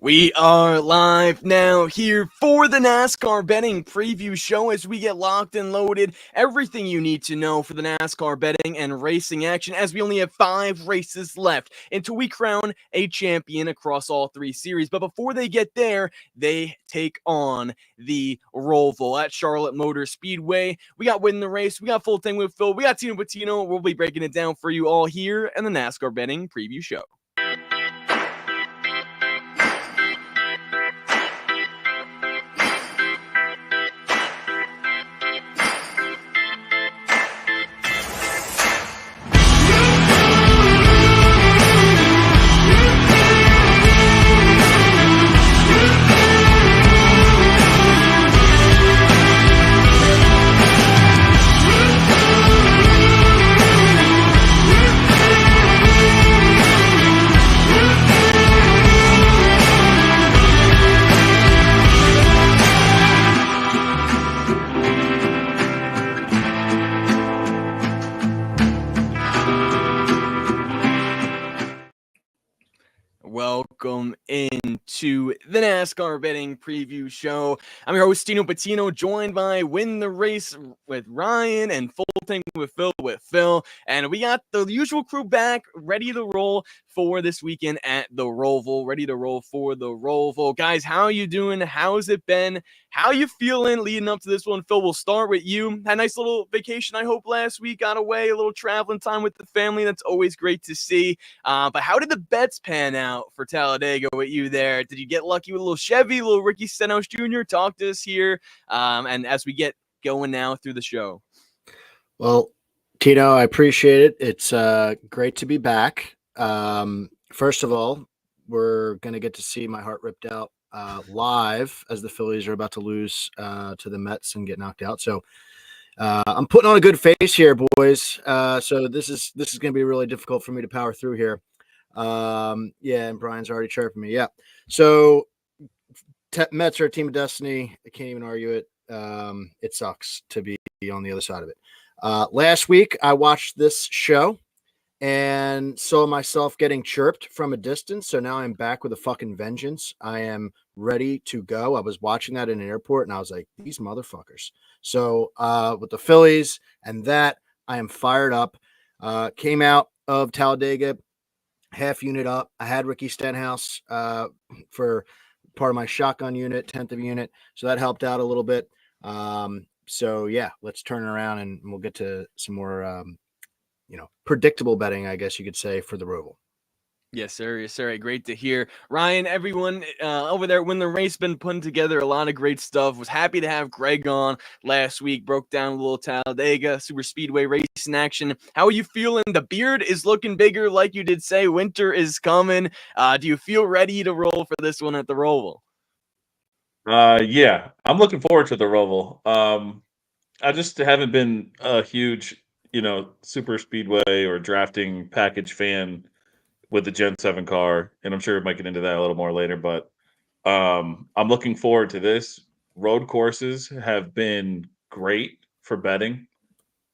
We are live now here for the NASCAR Betting Preview Show as we get locked and loaded. Everything you need to know for the NASCAR betting and racing action, as we only have 5 races left until we crown a champion across all 3 series. But before they get there, they take on the ROVAL at Charlotte Motor Speedway. We got Win the Race, we got Full Tank with Phil, we got Tino Patino. We'll be breaking it down for you all here in the NASCAR Betting Preview Show. Welcome into the NASCAR Betting Preview Show. I'm your host, Tino Patino, joined by Win the Race with Ryan and Full Tank with Phil. And we got the usual crew back, ready to roll for this weekend at the ROVAL. Ready to roll for the ROVAL. Guys, how you doing? How's it been? How you feeling leading up to this one? Phil, we'll start with you. Had a nice little vacation, I hope, last week. Got away, a little traveling time with the family. That's always great to see. But how did the bets pan out for Talladega with you there? Did you get lucky with a little Chevy, a little Ricky Stenhouse Jr.? Talk to us here. And as we get going now through the show. Well, Tino, I appreciate it. It's great to be back. First of all, we're going to get to see my heart ripped out live as the Phillies are about to lose to the Mets and get knocked out. So I'm putting on a good face here, boys. So this is going to be really difficult for me to power through here. And Brian's already chirping me. Yeah. So Mets are a team of destiny. I can't even argue it. It sucks to be on the other side of it. Last week, I watched this show and saw myself getting chirped from a distance. So now I'm back with a fucking vengeance. I am ready to go. I was watching that in an airport and I was like, these motherfuckers. So with the Phillies and that, I am fired up. Came out of Talladega, half unit up. I had Ricky Stenhouse for part of my shotgun unit, 10th of unit. So that helped out a little bit. So yeah, let's turn it around and we'll get to some more, predictable betting, I guess you could say, for the ROVAL. Yes, sir. Yes, sir. Great to hear. Ryan, everyone over there, When the Race been putting together a lot of great stuff. Was happy to have Greg on last week. Broke down a little Talladega Super Speedway racing action. How are you feeling? The beard is looking bigger, like you did say. Winter is coming. Do you feel ready to roll for this one at the ROVAL? Yeah, I'm looking forward to the ROVAL. I just haven't been a huge, super speedway or drafting package fan with the Gen 7 car, and I'm sure we might get into that a little more later, but I'm looking forward to this. Road courses have been great for betting.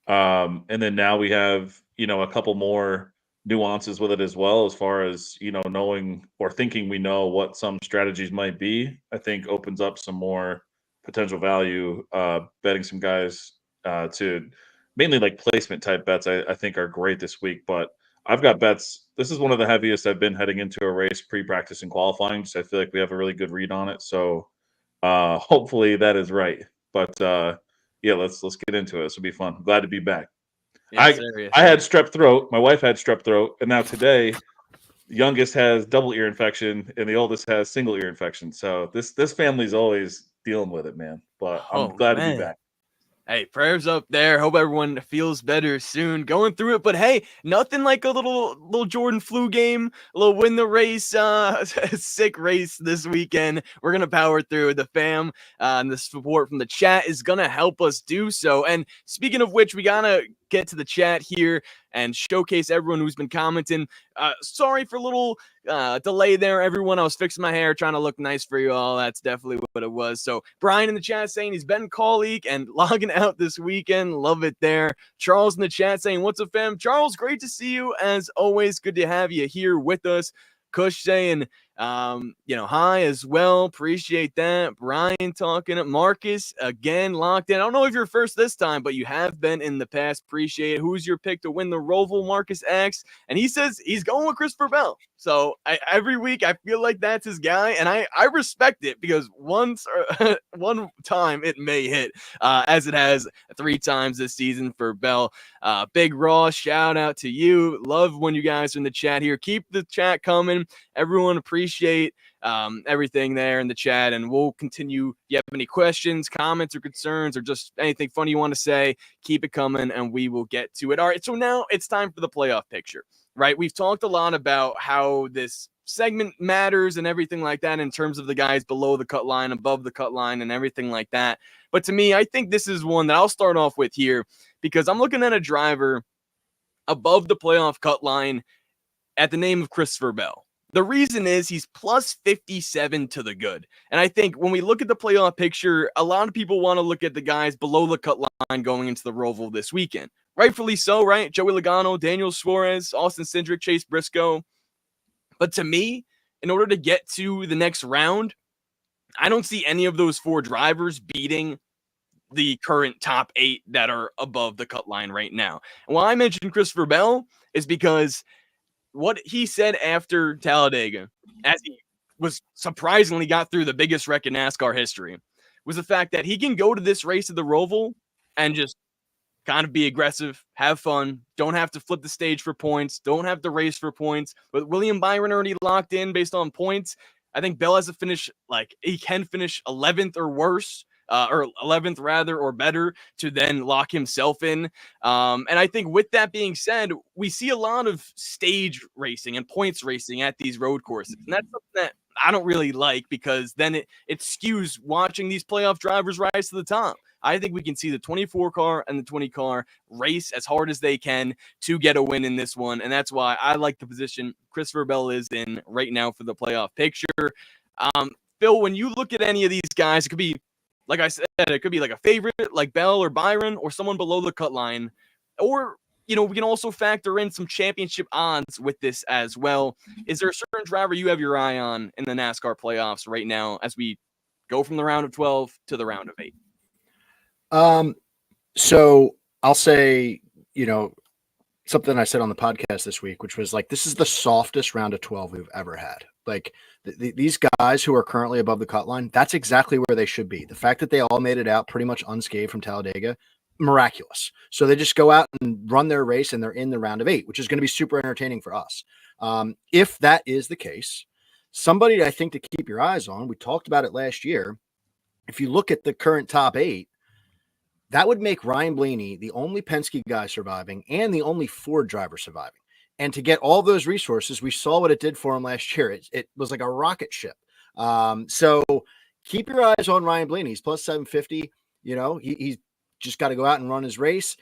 And then now we have, a couple more nuances with it as well, as far as, knowing or thinking we know what some strategies might be. I think opens up some more potential value, betting some guys to mainly like placement type bets. I think are great this week, but I've got bets. This is one of the heaviest I've been heading into a race pre-practice and qualifying. So I feel like we have a really good read on it. So hopefully that is right. But yeah, let's get into it. This will be fun. Glad to be back. Yes, I had strep throat. My wife had strep throat, and now today, the youngest has double ear infection, and the oldest has single ear infection. So this family's always dealing with it, man. But I'm glad to be back. Hey, prayers up there. Hope everyone feels better soon going through it. But hey, nothing like a little Jordan flu game, a little Win the Race, sick race this weekend. We're going to power through. The fam and the support from the chat is going to help us do so. And speaking of which, we got to get to the chat here and showcase everyone who's been commenting. Sorry for a little delay there, everyone. I was fixing my hair, trying to look nice for you all. That's definitely what it was. So Brian in the chat saying he's been colleague and logging out this weekend. Love it there. Charles in the chat saying, what's up, fam? Charles, great to see you as always. Good to have you here with us. Kush saying, Hi as well. Appreciate that. Brian talking up. Marcus again locked in. I don't know if you're first this time, but you have been in the past. Appreciate it. Who's your pick to win the Roval? Marcus X, and he says he's going with Christopher Bell. So every week I feel like that's his guy, and I respect it because one time it may hit, as it has 3 times this season for Bell. Big Raw, shout out to you. Love when you guys are in the chat here. Keep the chat coming. Everyone appreciate everything there in the chat, and we'll continue. If you have any questions, comments, or concerns, or just anything funny you want to say, keep it coming, and we will get to it. All right, so now it's time for the playoff picture, right? We've talked a lot about how this segment matters and everything like that in terms of the guys below the cut line, above the cut line, and everything like that. But to me, I think this is one that I'll start off with here because I'm looking at a driver above the playoff cut line at the name of Christopher Bell. The reason is he's plus 57 to the good. And I think when we look at the playoff picture, a lot of people want to look at the guys below the cut line going into the Roval this weekend. Rightfully so, right? Joey Logano, Daniel Suarez, Austin Cindric, Chase Briscoe. But to me, in order to get to the next round, I don't see any of those 4 drivers beating the current top 8 that are above the cut line right now. And why I mentioned Christopher Bell is because what he said after Talladega, as he was surprisingly got through the biggest wreck in NASCAR history, was the fact that he can go to this race at the Roval and just kind of be aggressive, have fun, don't have to flip the stage for points, don't have to race for points. But William Byron already locked in based on points. I think Bell has to finish, he can finish 11th or worse. Or 11th rather, or better, to then lock himself in. And I think with that being said, we see a lot of stage racing and points racing at these road courses. And that's something that I don't really like because then it skews watching these playoff drivers rise to the top. I think we can see the 24 car and the 20 car race as hard as they can to get a win in this one. And that's why I like the position Christopher Bell is in right now for the playoff picture. Phil, when you look at any of these guys, it could be, like I said, it could be like a favorite like Bell or Byron or someone below the cut line. Or, we can also factor in some championship odds with this as well. Is there a certain driver you have your eye on in the NASCAR playoffs right now as we go from the round of 12 to the round of 8? So I'll say, something I said on the podcast this week, which was like, this is the softest round of 12 we've ever had. Like these guys who are currently above the cut line, that's exactly where they should be. The fact that they all made it out pretty much unscathed from Talladega, miraculous. So they just go out and run their race and they're in the round of 8, which is going to be super entertaining for us. If that is the case, somebody I think to keep your eyes on, we talked about it last year. If you look at the current top 8, that would make Ryan Blaney the only Penske guy surviving and the only Ford driver surviving. And to get all those resources, we saw what it did for him last year. It was like a rocket ship. So keep your eyes on Ryan Blaney. He's plus 750. He's just got to go out and run his race.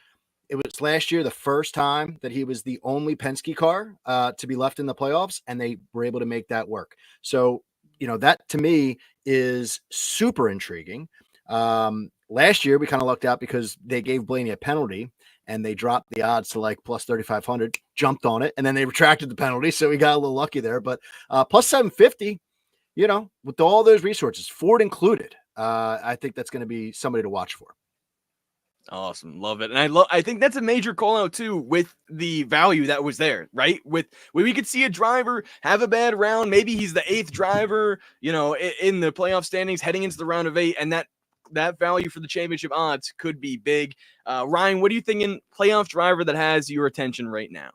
It was last year the first time that he was the only Penske car to be left in the playoffs, and they were able to make that work. So, that to me is super intriguing. Last year, we kind of lucked out because they gave Blaney a penalty and they dropped the odds to like plus 3,500, jumped on it, and then they retracted the penalty. So we got a little lucky there. But plus 750, with all those resources, Ford included, I think that's going to be somebody to watch for. Awesome. Love it. And I think that's a major call out too with the value that was there, right? With where we could see a driver have a bad round. Maybe he's the 8th driver, in the playoff standings heading into the round of 8. And that value for the championship odds could be big. Ryan, what do you think in playoff driver that has your attention right now?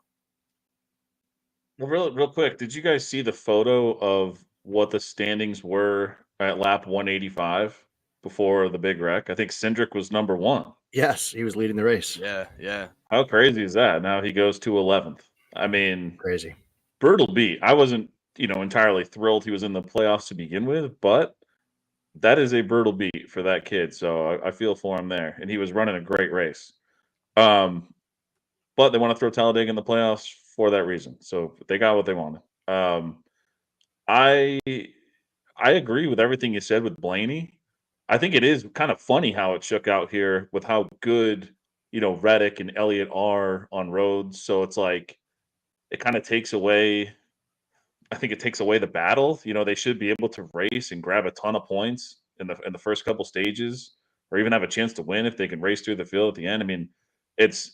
Well, real quick, did you guys see the photo of what the standings were at lap 185 before the big wreck? I think Cindric was number 1. Yes, he was leading the race. Yeah. How crazy is that? Now he goes to 11th. I mean, crazy. Brutal beat. I wasn't, entirely thrilled he was in the playoffs to begin with, but that is a brutal beat for that kid. So I feel for him there. And he was running a great race. But they want to throw Talladega in the playoffs for that reason. So they got what they wanted. I agree with everything you said with Blaney. I think it is kind of funny how it shook out here with how good, Reddick and Elliott are on roads. So it's like it kind of takes away I think it takes away the battle. They should be able to race and grab a ton of points in the first couple stages, or even have a chance to win if they can race through the field at the end. I mean, it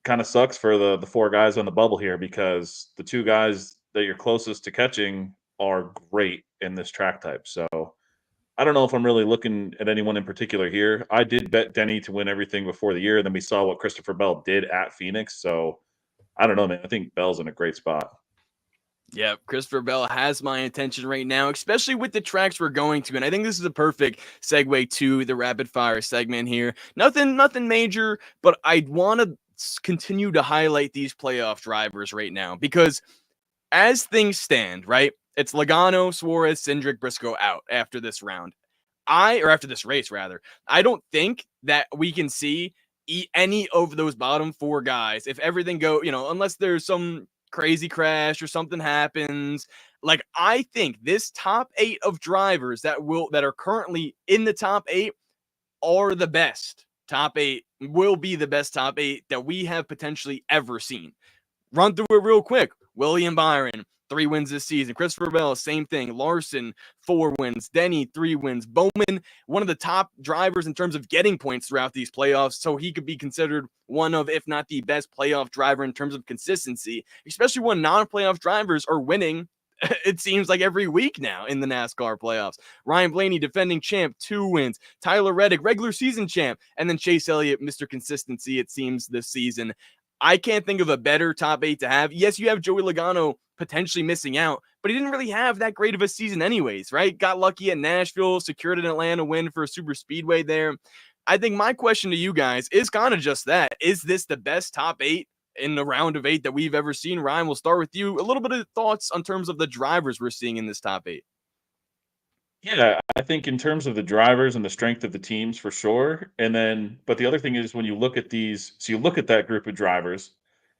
kind of sucks for the four guys on the bubble here, because the two guys that you're closest to catching are great in this track type. So I don't know if I'm really looking at anyone in particular here. I did bet Denny to win everything before the year. Then we saw what Christopher Bell did at Phoenix. So I don't know, man. I think Bell's in a great spot. Yeah, Christopher Bell has my attention right now, especially with the tracks we're going to. And I think this is a perfect segue to the rapid fire segment here. Nothing major, but I want to continue to highlight these playoff drivers right now, because as things stand, right, it's Logano, Suarez, Cindric, Briscoe out after this round. After this race, rather. I don't think that we can see any of those bottom four guys if everything unless there's some crazy crash or something happens. Like, I think this top 8 of drivers that are currently in the top 8 are the best. Top 8 will be the best top 8 that we have potentially ever seen. Run through it real quick. William Byron, 3 wins this season. Christopher Bell, same thing. Larson, 4 wins. Denny, 3 wins. Bowman, one of the top drivers in terms of getting points throughout these playoffs, so he could be considered one of, if not the best playoff driver in terms of consistency, especially when non-playoff drivers are winning, it seems like, every week now in the NASCAR playoffs. Ryan Blaney, defending champ, 2 wins. Tyler Reddick, regular season champ. And then Chase Elliott, Mr. Consistency, it seems, this season. I can't think of a better top 8 to have. Yes, you have Joey Logano potentially missing out, but he didn't really have that great of a season anyways, right? Got lucky at Nashville, secured an Atlanta win for a super speedway there. I think my question to you guys is kind of just that. Is this the best top 8 in the round of 8 that we've ever seen? Ryan, we'll start with you. A little bit of thoughts on terms of the drivers we're seeing in this top 8. Yeah, I think in terms of the drivers and the strength of the teams, for sure. But the other thing is, when you look at you look at that group of drivers,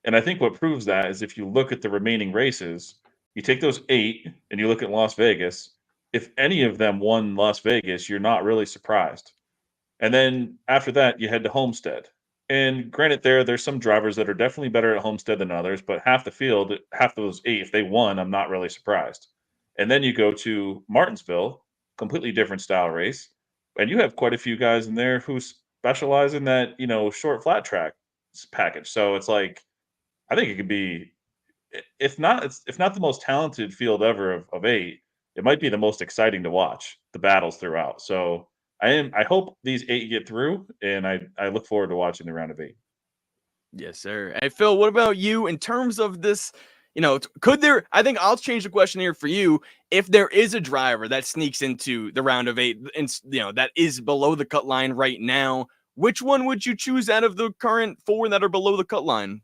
and I think what proves that is, if you look at the remaining races, you take those 8 and you look at Las Vegas. If any of them won Las Vegas, you're not really surprised. And then after that, you head to Homestead. And granted, there's some drivers that are definitely better at Homestead than others, but half the field, half those 8, if they won, I'm not really surprised. And then you go to Martinsville, completely different style race, and you have quite a few guys in there who specialize in that, short flat track package. So it's like, I think it could be, if not the most talented field ever of 8, it might be the most exciting to watch the battles throughout. So I hope these 8 get through, and I look forward to watching the round of 8. Yes, sir. Hey, Phil, what about you in terms of this? I think I'll change the question here for you. If there is a driver that sneaks into the round of 8 and, that is below the cut line right now, which one would you choose out of the current 4 that are below the cut line?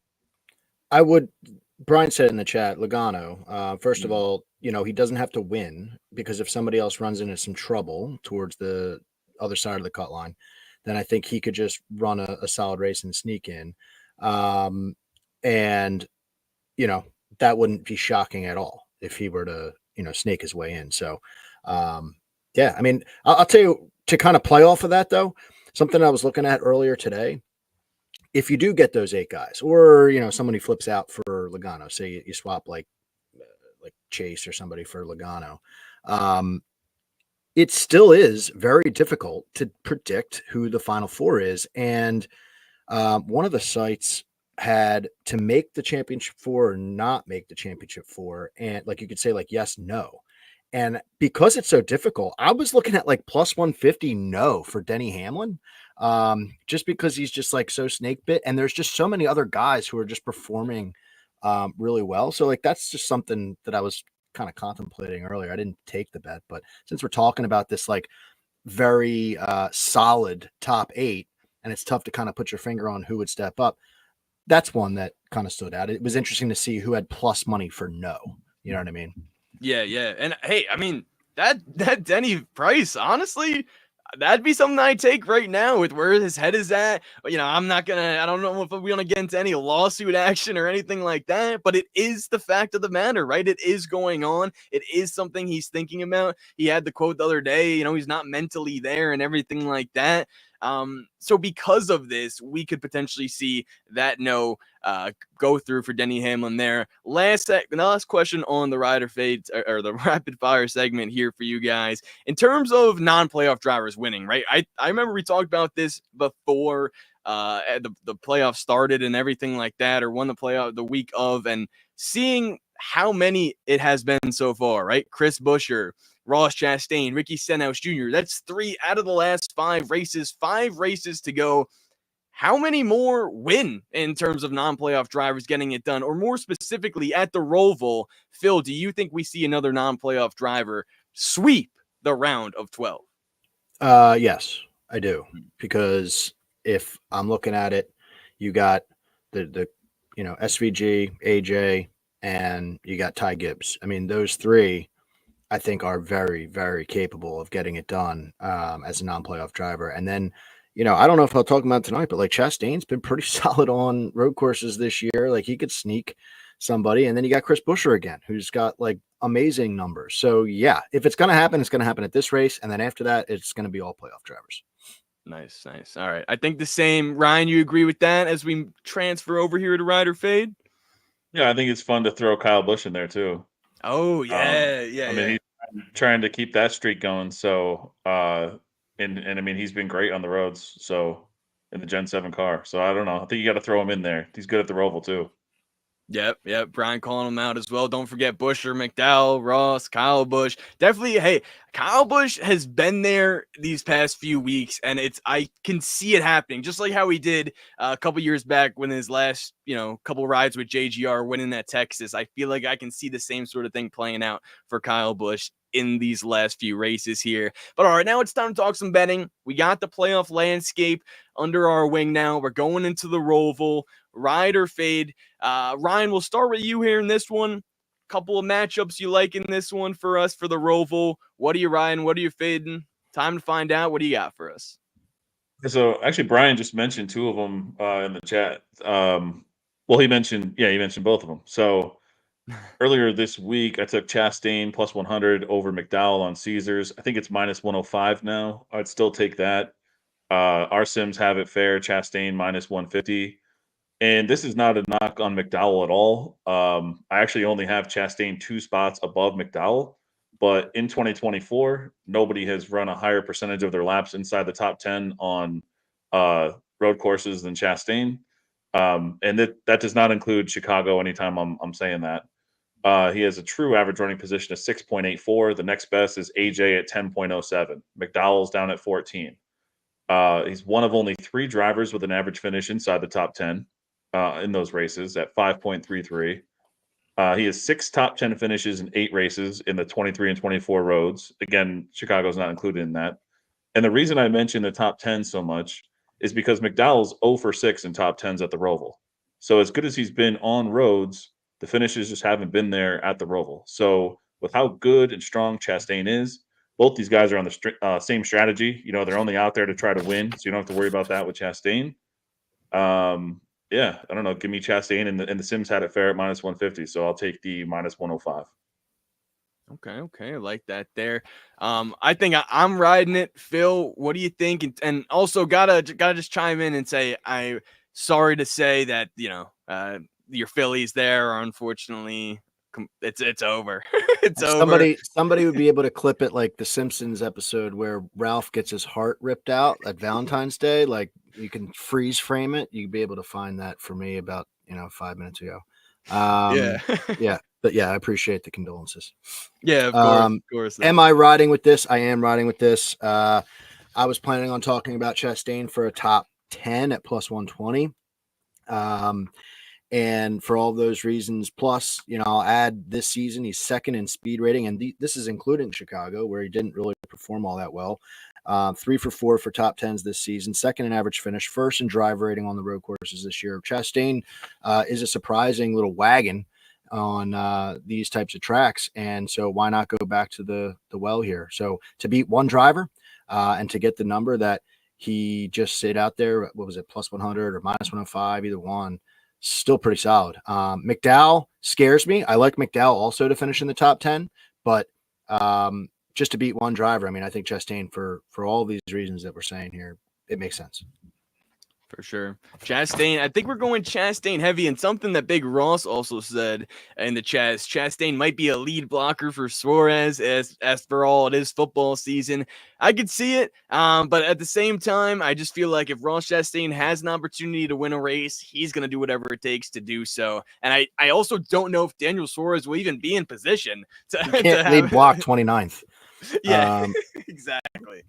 Brian said in the chat, Logano. First of all, he doesn't have to win, because if somebody else runs into some trouble towards the other side of the cut line, then I think he could just run a solid race and sneak in. And, that wouldn't be shocking at all if he were to, snake his way in. So, yeah, I mean, I'll tell you, to kind of play off of that, though, something I was looking at earlier today, if you do get those 8 guys, or, somebody flips out for Logano, say you swap like Chase or somebody for Logano, it still is very difficult to predict who the final 4 is. And one of the sites had to make the championship 4 or not make the championship 4. And you could say yes, no. And because it's so difficult, I was looking at plus 150 no for Denny Hamlin, just because he's just so snake bit. And there's just so many other guys who are just performing really well. So that's just something that I was kind of contemplating earlier. I didn't take the bet, but since we're talking about this very solid top 8, and it's tough to kind of put your finger on who would step up, that's one that kind of stood out. It was interesting to see who had plus money for no. You know what I mean? Yeah. And hey, I mean, that Denny price, honestly, that'd be something I'd take right now with where his head is at. I don't know if we want to get into any lawsuit action or anything like that, but it is the fact of the matter, right? It is going on. It is something he's thinking about. He had the quote the other day, he's not mentally there and everything like that. So because of this, we could potentially see that go through for Denny Hamlin there. Last question on the rider fade or the rapid fire segment here for you guys. In terms of non-playoff drivers winning, right? I remember we talked about this before the playoffs started and everything like that, or won the playoff the week of, and seeing how many it has been so far, right? Chris Buescher, Ross Chastain, Ricky Stenhouse Jr. That's 3 out of the last 5 races, 5 races to go. How many more win in terms of non-playoff drivers getting it done? Or more specifically at the Roval, Phil, do you think we see another non-playoff driver sweep the round of 12? Yes, I do. Because if I'm looking at it, you got the SVG, AJ, and you got Ty Gibbs. I mean, those 3 I think are very, very capable of getting it done as a non-playoff driver. And then, I don't know if I'll talk about it tonight, but like Chastain's been pretty solid on road courses this year. Like he could sneak somebody. And then you got Chris Buescher again, who's got like amazing numbers. So yeah, if it's going to happen, it's going to happen at this race. And then after that, it's going to be all playoff drivers. Nice. All right. I think the same. Ryan, you agree with that as we transfer over here to Rider Fade? Yeah, I think it's fun to throw Kyle Busch in there too. Oh, yeah. I mean, he's trying to keep that streak going. So, and I mean, he's been great on the roads. So, in the Gen 7 car. So, I don't know. I think you got to throw him in there. He's good at the Roval too. Yep. Brian calling him out as well. Don't forget Buescher, McDowell, Ross, Kyle Busch. Definitely, hey, Kyle Busch has been there these past few weeks, and I can see it happening, just like how he did a couple years back when his last, couple rides with JGR winning at Texas. I feel like I can see the same sort of thing playing out for Kyle Busch in these last few races here. But all right, now it's time to talk some betting. We got the playoff landscape under our wing now. We're going into the Roval. Ride or fade. Ryan, we'll start with you here in this one. Couple of matchups you like in this one for us for the Roval. What are you riding? What are you fading? Time to find out. What do you got for us? So actually, Brian just mentioned 2 of them in the chat. Well, he mentioned both of them. So earlier this week, I took Chastain plus 100 over McDowell on Caesars. I think it's minus 105 now. I'd still take that. Our Sims have it fair. Chastain minus 150. And this is not a knock on McDowell at all. I actually only have Chastain 2 spots above McDowell. But in 2024, nobody has run a higher percentage of their laps inside the top 10 on road courses than Chastain. And that does not include Chicago anytime I'm saying that. He has a true average running position of 6.84. The next best is AJ at 10.07. McDowell's down at 14. He's one of only 3 drivers with an average finish inside the top 10 in those races at 5.33. He has 6 top 10 finishes in 8 races in the 23 and 24 roads. Again, Chicago's not included in that. And the reason I mention the top 10 so much is because McDowell's 0 for 6 in top 10s at the Roval. So as good as he's been on roads, the finishes just haven't been there at the Roval. So with how good and strong Chastain is, both these guys are on the same strategy. They're only out there to try to win, so you don't have to worry about that with Chastain. Yeah, I don't know. Give me Chastain, and the Sims had it fair at minus 150, so I'll take the minus 105. Okay, I like that there. I think I'm riding it. Phil, what do you think? And also gotta just chime in and say I'm sorry to say that your Phillies there are unfortunately it's over. It's over. Somebody would be able to clip it like the Simpsons episode where Ralph gets his heart ripped out at Valentine's Day. Like you can freeze frame it. You'd be able to find that for me about 5 minutes ago. Yeah. But yeah, I appreciate the condolences. Yeah, of course. Am I riding with this? I am riding with this. I was planning on talking about Chastain for a top 10 at plus 120. And for all those reasons, plus, I'll add this season, he's second in speed rating. And this is including Chicago, where he didn't really perform all that well. 3 for 4 for top 10s this season, second in average finish, first in drive rating on the road courses this year. Chastain is a surprising little wagon on these types of tracks. And so why not go back to the well here? So to beat one driver and to get the number that he just stayed out there, what was it, plus 100 or minus 105, either one, still pretty solid. McDowell scares me. I like McDowell also to finish in the top 10, but just to beat one driver, I mean, I think Chastain for all these reasons that we're saying here it makes sense. For sure. Chastain, I think we're going Chastain heavy, and something that Big Ross also said in the chat is Chastain might be a lead blocker for Suarez as for all it is football season. I could see it, but at the same time, I just feel like if Ross Chastain has an opportunity to win a race, he's going to do whatever it takes to do so. And I also don't know if Daniel Suarez will even be in position to, He can't lead block 29th. Yeah, exactly.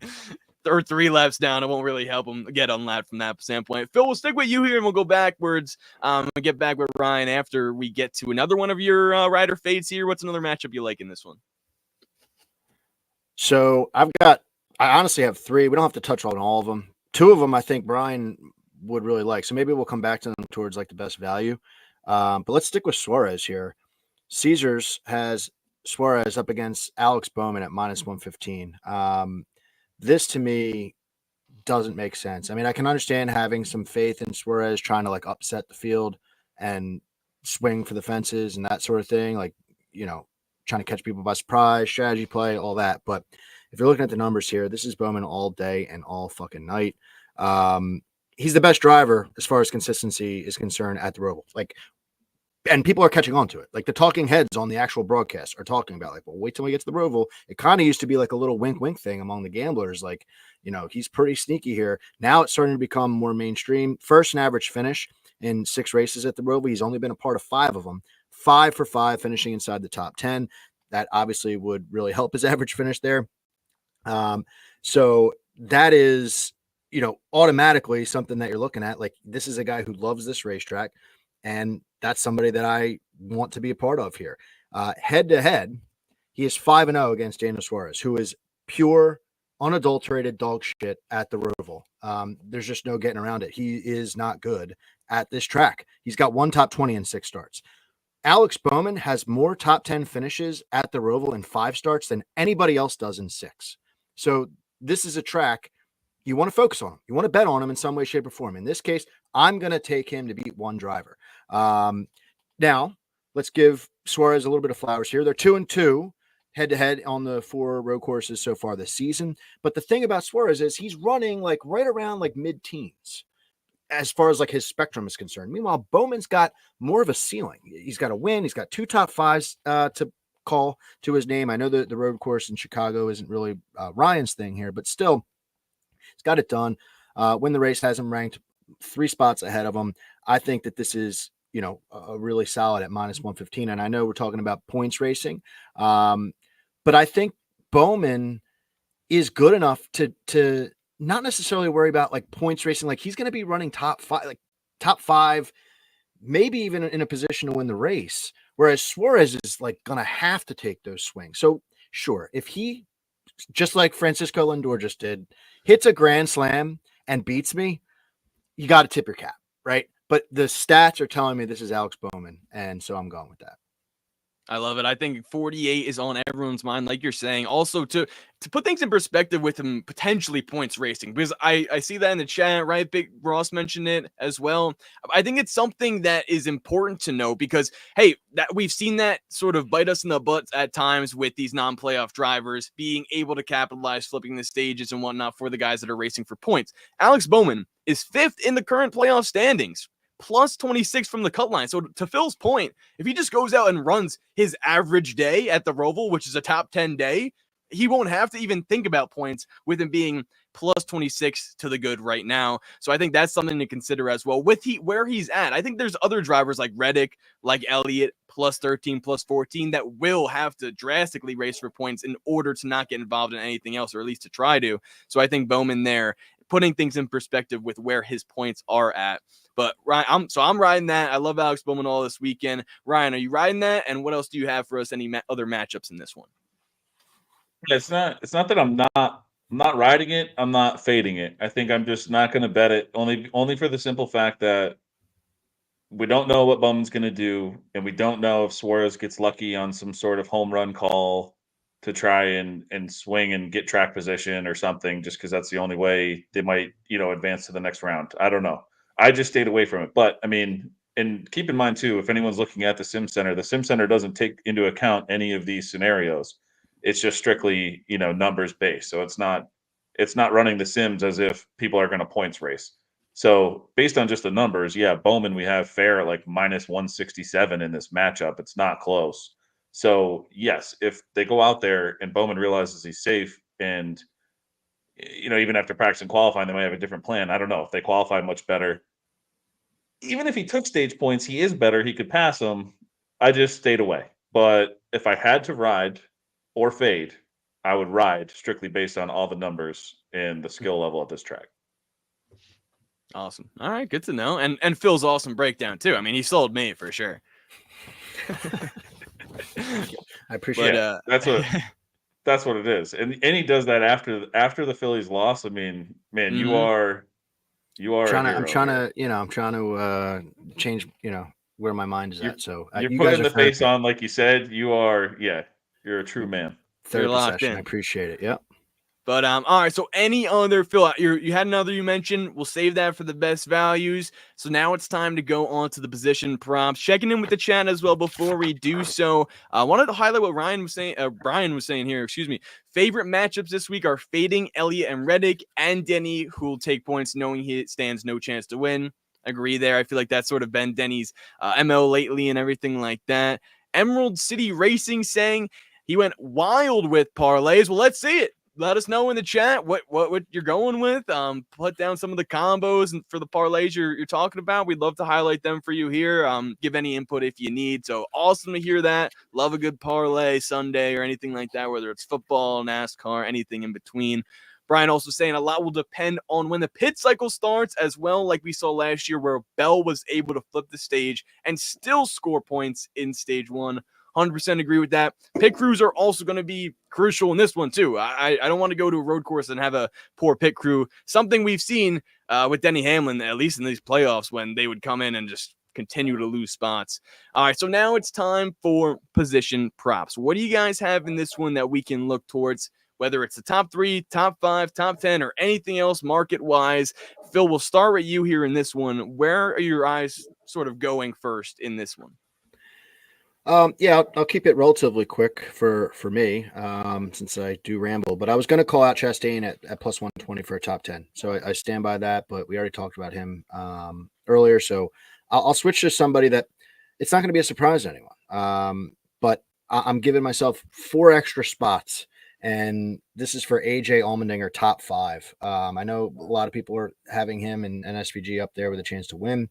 Or 3 laps down, it won't really help him get on lap from that standpoint. Phil, we'll stick with you here and we'll go backwards. We'll get back with Ryan after we get to another one of your rider fades here. What's another matchup you like in this one? So I honestly have 3. We don't have to touch on all of them. 2 of them I think Brian would really like. So maybe we'll come back to them towards like the best value. But let's stick with Suarez here. Caesars has Suarez up against Alex Bowman at -115. This to me doesn't make sense. I mean, I can understand having some faith in Suarez trying to like upset the field and swing for the fences and that sort of thing. Like, trying to catch people by surprise, strategy play, all that. But if you're looking at the numbers here, this is Bowman all day and all fucking night. He's the best driver as far as consistency is concerned at the Roval. And people are catching on to it. Like the talking heads on the actual broadcast are talking about like, well, wait till we get to the Roval. It kind of used to be like a little wink thing among the gamblers. Like, he's pretty sneaky here. Now it's starting to become more mainstream. First and average finish in 6 races at the Roval. He's only been a part of 5 of them. 5 for 5 finishing inside the top 10. That obviously would really help his average finish there. So that is, automatically something that you're looking at. Like this is a guy who loves this racetrack. And that's somebody that I want to be a part of here. Head to head, he is 5-0 against Daniel Suarez, who is pure, unadulterated dog shit at the Roval. There's just no getting around it. He is not good at this track. He's got 1 top 20 in 6 starts. Alex Bowman has more top 10 finishes at the Roval in 5 starts than anybody else does in 6. So this is a track you want to focus on him. You want to bet on him in some way, shape, or form. In this case, I'm going to take him to beat one driver. Now, let's give Suarez a little bit of flowers here. They're 2-2 head-to-head on the 4 road courses so far this season. But the thing about Suarez is he's running like right around like mid-teens as far as like his spectrum is concerned. Meanwhile, Bowman's got more of a ceiling. He's got a win. He's got 2 top 5s to call to his name. I know that the road course in Chicago isn't really Ryan's thing here, but still, he's got it done. Win the race has him ranked 3 spots ahead of him. I think that this is, a really solid at -115. And I know we're talking about points racing, but I think Bowman is good enough to not necessarily worry about like points racing. Like he's going to be running top 5, maybe even in a position to win the race. Whereas Suarez is like going to have to take those swings. So sure, if he, just like Francisco Lindor just did, hits a grand slam and beats me, you got to tip your cap, right? But the stats are telling me this is Alex Bowman, and so I'm going with that. I love it. I think 48 is on everyone's mind, like you're saying. Also, to put things in perspective with him potentially points racing, because I see that in the chat, right? Big Ross mentioned it as well. I think it's something that is important to know because, hey, that we've seen that sort of bite us in the butt at times with these non-playoff drivers being able to capitalize, flipping the stages and whatnot for the guys that are racing for points. Alex Bowman is 5th in the current playoff standings. Plus 26 from the cut line. So to Phil's point, if he just goes out and runs his average day at the Roval, which is a top 10 day, he won't have to even think about points with him being plus 26 to the good right now. So I think that's something to consider as well. With where he's at, I think there's other drivers like Reddick, like Elliott, plus 13, plus 14, that will have to drastically race for points in order to not get involved in anything else, or at least to try to. So I think Bowman there, putting things in perspective with where his points are at. But Ryan, I'm riding that. I love Alex Bowman all this weekend. Ryan, are you riding that? And what else do you have for us? Any other matchups in this one? It's not that I'm not riding it. I'm not fading it. I think I'm just not going to bet it only for the simple fact that we don't know what Bowman's going to do, and we don't know if Suarez gets lucky on some sort of home run call to try and swing and get track position or something, just because that's the only way they might, advance to the next round. I don't know. I just stayed away from it. But I mean, and keep in mind too, if anyone's looking at the Sim Center doesn't take into account any of these scenarios. It's just strictly, numbers based. So it's not it's not running the sims as if people are going to points race. So based on just the numbers, yeah, Bowman we have fair at like minus 167 in this matchup. It's not close. So yes, if they go out there and Bowman realizes he's safe, and even after practice and qualifying, they might have a different plan. I don't know if they qualify much better. Even if he took stage points, he is better. He could pass him. I just stayed away. But if I had to ride or fade, I would ride strictly based on all the numbers and the skill level at this track. Awesome. All right, good to know. And Phil's awesome breakdown too. I mean, he sold me for sure. I appreciate it. That's what it is. And he does that after the Phillies loss. I mean, man, you are I'm trying to change, where my mind is at. So you're you putting guys the face on, like you said. You're a true man. Therapy session. I appreciate it. Yep. But all right. So any other Phil, you had another you mentioned. We'll save that for the best values. So now it's time to go on to the position props. Checking in with the chat as well before we do so. I wanted to highlight what Brian was saying here. Excuse me. Favorite matchups this week are fading Elliott and Reddick, and Denny, who will take points knowing he stands no chance to win. Agree there. I feel like that's sort of been Denny's MO lately and everything like that. Emerald City Racing saying he went wild with parlays. Well, let's see it. Let us know in the chat what you're going with. Put down some of the combos and for the parlays you're talking about. We'd love to highlight them for you here. Give any input if you need. So awesome to hear that. Love a good parlay Sunday or anything like that, whether it's football, NASCAR, anything in between. Brian also saying a lot will depend on when the pit cycle starts as well, like we saw last year where Bell was able to flip the stage and still score points in stage one. 100% agree with that. Pit crews are also going to be crucial in this one, too. I don't want to go to a road course and have a poor pit crew. Something we've seen with Denny Hamlin, at least in these playoffs, when they would come in and just continue to lose spots. All right, so now it's time for position props. What do you guys have in this one that we can look towards? Whether it's the top 3, top 5, top 10, or anything else market-wise. Phil, we'll start with you here in this one. Where are your eyes sort of going first in this one? Yeah, I'll keep it relatively quick for me, since I do ramble. But I was going to call out Chastain at plus 120 for a top 10. So I stand by that. But we already talked about him earlier. So I'll switch to somebody that it's not going to be a surprise to anyone. But I'm giving myself 4 extra spots. And this is for AJ Allmendinger, top 5. I know a lot of people are having him and SVG up there with a chance to win,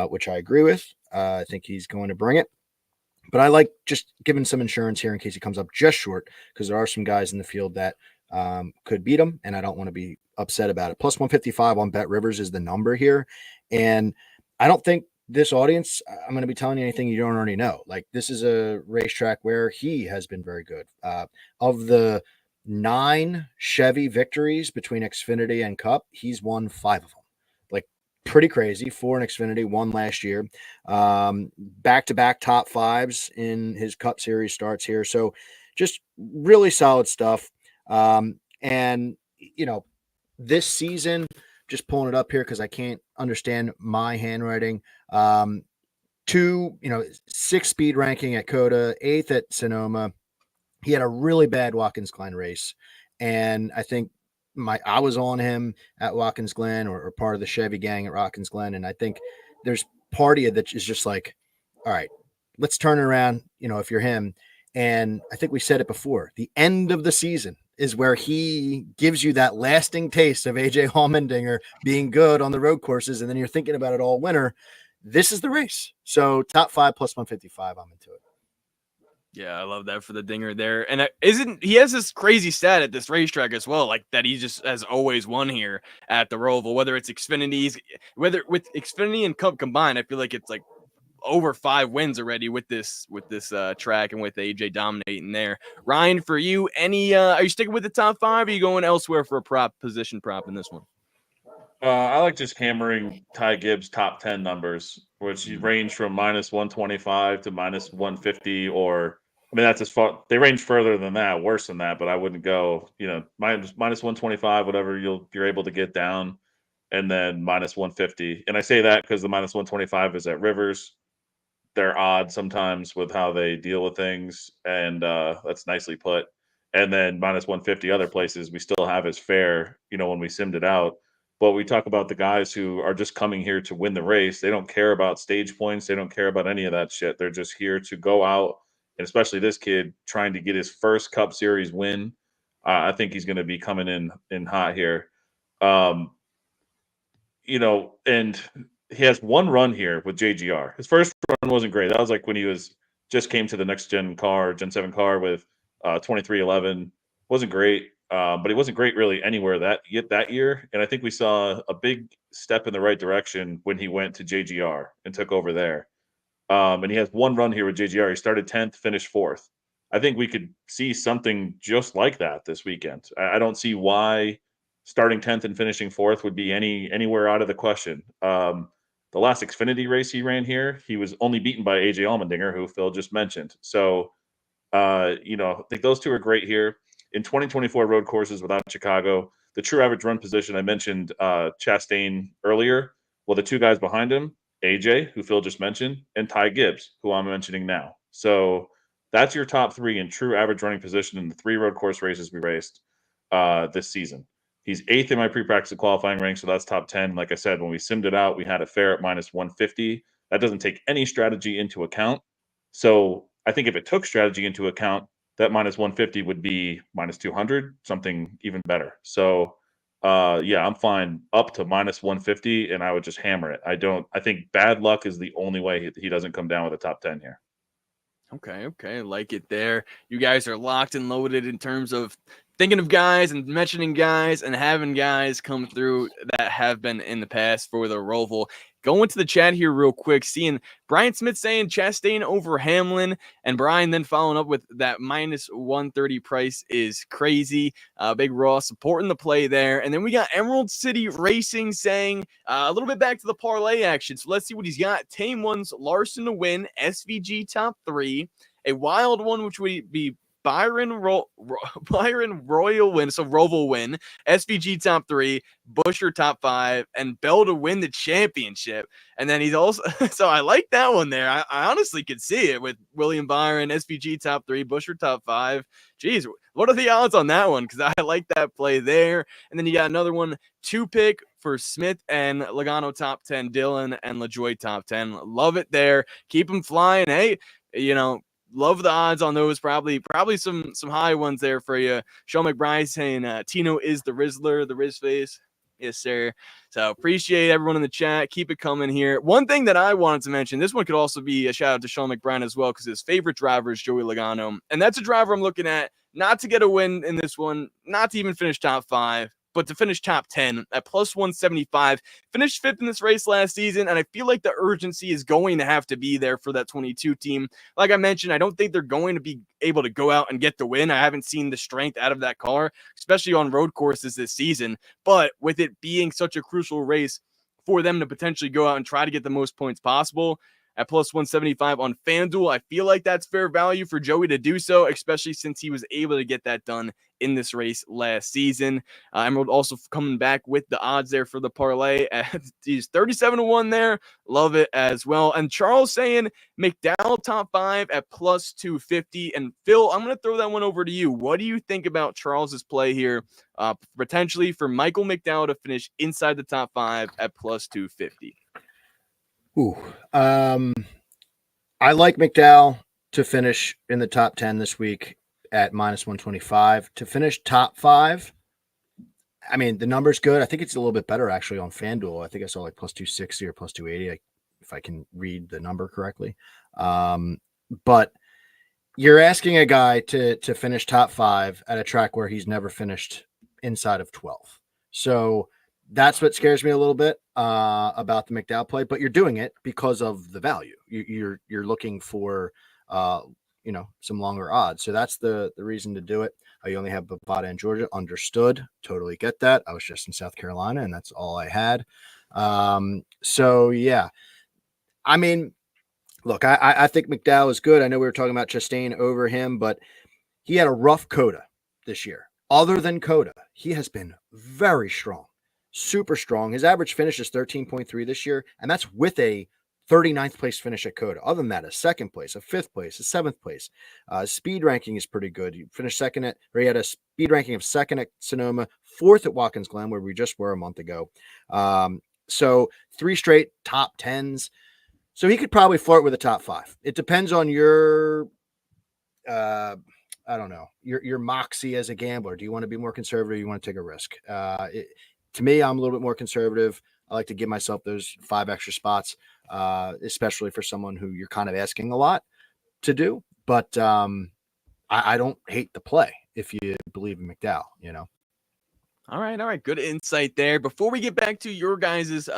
which I agree with. I think he's going to bring it. But I like just giving some insurance here in case he comes up just short, because there are some guys in the field that could beat him, and I don't want to be upset about it. Plus 155 on Bet Rivers is the number here. And I don't think this audience, I'm going to be telling you anything you don't already know. Like, this is a racetrack where he has been very good. Of the 9 Chevy victories between Xfinity and Cup, he's won 5 of them. Pretty crazy. 4 in Xfinity, 1 last year. Back-to-back top 5s in his Cup Series starts here. So just really solid stuff. And, this season, just pulling it up here because I can't understand my handwriting. 6 speed ranking at COTA, 8th at Sonoma. He had a really bad Watkins-Glen race. And I think I was on him at Watkins Glen or part of the Chevy gang at Watkins Glen. And I think there's part of you that is just like, all right, let's turn it around, if you're him. And I think we said it before, the end of the season is where he gives you that lasting taste of AJ Allmendinger being good on the road courses. And then you're thinking about it all winter. This is the race. So top 5 plus 155, I'm into it. Yeah, I love that for the dinger there. And he has this crazy stat at this racetrack as well, like that he just has always won here at the Roval, whether it's whether with Xfinity and Cup combined, I feel like it's like over 5 wins already with this track and with AJ dominating there. Ryan, for you, are you sticking with the top 5 or are you going elsewhere for a position prop in this one? I like just hammering Ty Gibbs' top 10 numbers, which range from minus 125 to minus 150, or that's as far. They range further than that, worse than that, but I wouldn't go, minus 125, whatever you're able to get down, and then minus 150. And I say that because the minus 125 is at Rivers. They're odd sometimes with how they deal with things, and that's nicely put. And then minus 150 other places we still have as fair, when we simmed it out. But we talk about the guys who are just coming here to win the race. They don't care about stage points. They don't care about any of that shit. They're just here to go out, and especially this kid trying to get his first Cup Series win. I think he's going to be coming in hot here. Um, and he has one run here with JGR. His first run wasn't great. That was like when he just came to the next gen 7 car with 2311. Wasn't great, but he wasn't great really anywhere that year. And I think we saw a big step in the right direction when he went to JGR and took over there. And he has one run here with JGR. He started 10th, finished 4th. I think we could see something just like that this weekend. I don't see why starting 10th and finishing 4th would be anywhere out of the question. The last Xfinity race he ran here, he was only beaten by AJ Allmendinger, who Phil just mentioned. So, I think those two are great here. In 2024 road courses without Chicago, the true average run position, I mentioned Chastain earlier. Well, the two guys behind him, AJ, who Phil just mentioned, and Ty Gibbs, who I'm mentioning now. So that's your top 3 in true average running position in the 3 road course races we raced this season. He's 8th in my pre-practice qualifying rank, so that's top 10. Like I said, when we simmed it out, we had a fair at minus 150. That doesn't take any strategy into account. So I think if it took strategy into account, that minus 150 would be minus 200, something even better. So, I'm fine up to minus 150, and I would just hammer it. I think bad luck is the only way he doesn't come down with a top 10 here. Okay, I like it there. You guys are locked and loaded in terms of thinking of guys and mentioning guys and having guys come through that have been in the past for the Roval. Going to the chat here real quick, seeing Brian Smith saying Chastain over Hamlin, and Brian then following up with that minus 130 price is crazy. Big Raw supporting the play there. And then we got Emerald City Racing saying a little bit back to the parlay action. So let's see what he's got. Tame ones, Larson to win, SVG top 3. A wild one, which would be Byron Royal win, so Roval win, SVG top 3, Buescher top 5, and Bell to win the championship. And then he's also, so I like that one there. I honestly could see it with William Byron, SVG top 3, Buescher top 5. Jeez, what are the odds on that one? Because I like that play there. And then you got another one, 2-pick for Smith and Logano top 10, Dillon and LaJoie top 10. Love it there. Keep them flying. Hey, love the odds on those. Probably some high ones there for you. Sean McBride saying Tino is the Rizzler, the Riz face. Yes, sir. So appreciate everyone in the chat. Keep it coming here. One thing that I wanted to mention, this one could also be a shout out to Sean McBride as well, because his favorite driver is Joey Logano. And that's a driver I'm looking at not to get a win in this one, not to even finish top 5, but to finish top 10 at plus 175. Finished 5th in this race last season, and I feel like the urgency is going to have to be there for that 22 team. Like I mentioned, I don't think they're going to be able to go out and get the win. I haven't seen the strength out of that car, especially on road courses this season. But with it being such a crucial race for them to potentially go out and try to get the most points possible, at plus 175 on FanDuel, I feel like that's fair value for Joey to do so, especially since he was able to get that done in this race last season. Emerald also coming back with the odds there for the parlay. He's 37-1 there. Love it as well. And Charles saying McDowell top 5 at plus 250. And Phil, I'm going to throw that one over to you. What do you think about Charles's play here, potentially for Michael McDowell to finish inside the top 5 at plus 250? I like McDowell to finish in the top 10 this week at minus 125. To finish top 5, I mean, the number's good. I think it's a little bit better actually on FanDuel. I think I saw like plus 260 or plus 280, if I can read the number correctly. But you're asking a guy to finish top 5 at a track where he's never finished inside of 12th. So that's what scares me a little bit about the McDowell play, but you're doing it because of the value. You're looking for some longer odds. So that's the reason to do it. You only have Bovada in Georgia. Understood. Totally get that. I was just in South Carolina, and that's all I had. So yeah, I mean, look, I think McDowell is good. I know we were talking about Chastain over him, but he had a rough coda this year. Other than coda, he has been very strong. Super strong. His average finish is 13.3 this year, and that's with a 39th place finish at Coda. Other than that, a second place, a fifth place, a seventh place. Speed ranking is pretty good. You finished second at, or he had a speed ranking of second at Sonoma, fourth at Watkins Glen, where we just were a month ago. So 3 straight top 10s. So he could probably flirt with a top 5. It depends on your, I don't know, your moxie as a gambler. Do you want to be more conservative? You want to take a risk? To me, I'm a little bit more conservative. I like to give myself those 5 extra spots, especially for someone who you're kind of asking a lot to do. But I don't hate the play if you believe in McDowell, you know. All right. Good insight there. Before we get back to your guys'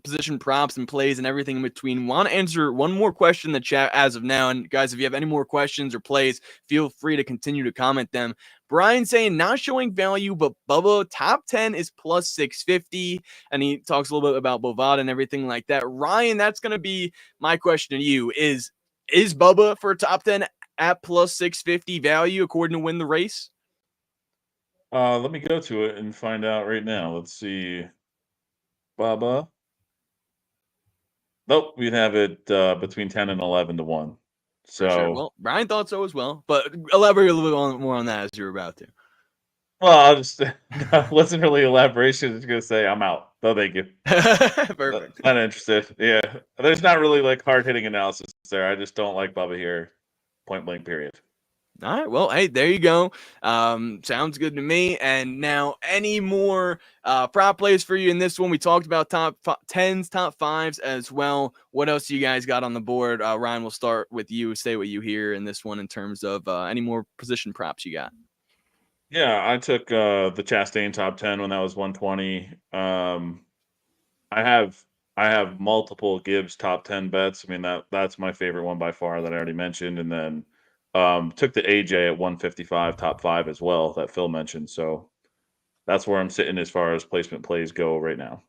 position props and plays and everything in between, want to answer one more question in the chat as of now. And guys, if you have any more questions or plays, feel free to continue to comment them. Brian saying not showing value, but Bubba top 10 is plus 650. And he talks a little bit about Bovada and everything like that. Ryan, that's going to be my question to you. Is Bubba for top 10 at plus 650 value according to Win the Race? Let me go to it and find out right now. Let's see. Bubba. Nope, we'd have it between 10 and 11 to 1. So, for sure. Well, Brian thought so as well, but elaborate a little bit more on that as you were about to. well, I'll just wasn't really elaboration. I was gonna say I'm out. No, thank you. Perfect. Not interested. Yeah, there's not really like hard hitting analysis there. I just don't like Bubba here. Point blank. Period. All right. Well, hey, there you go. Sounds good to me. And now, any more prop plays for you in this one? We talked about top 10s, top 5s as well. What else you guys got on the board? Ryan, we'll start with you. Stay with you here in this one in terms of any more position props you got. Yeah, I took the Chastain top 10 when that was 120. I have multiple Gibbs top 10 bets. I mean that's my favorite one by far that I already mentioned, and then took the AJ at 155 top 5 as well that Phil mentioned. So that's where I'm sitting as far as placement plays go right now.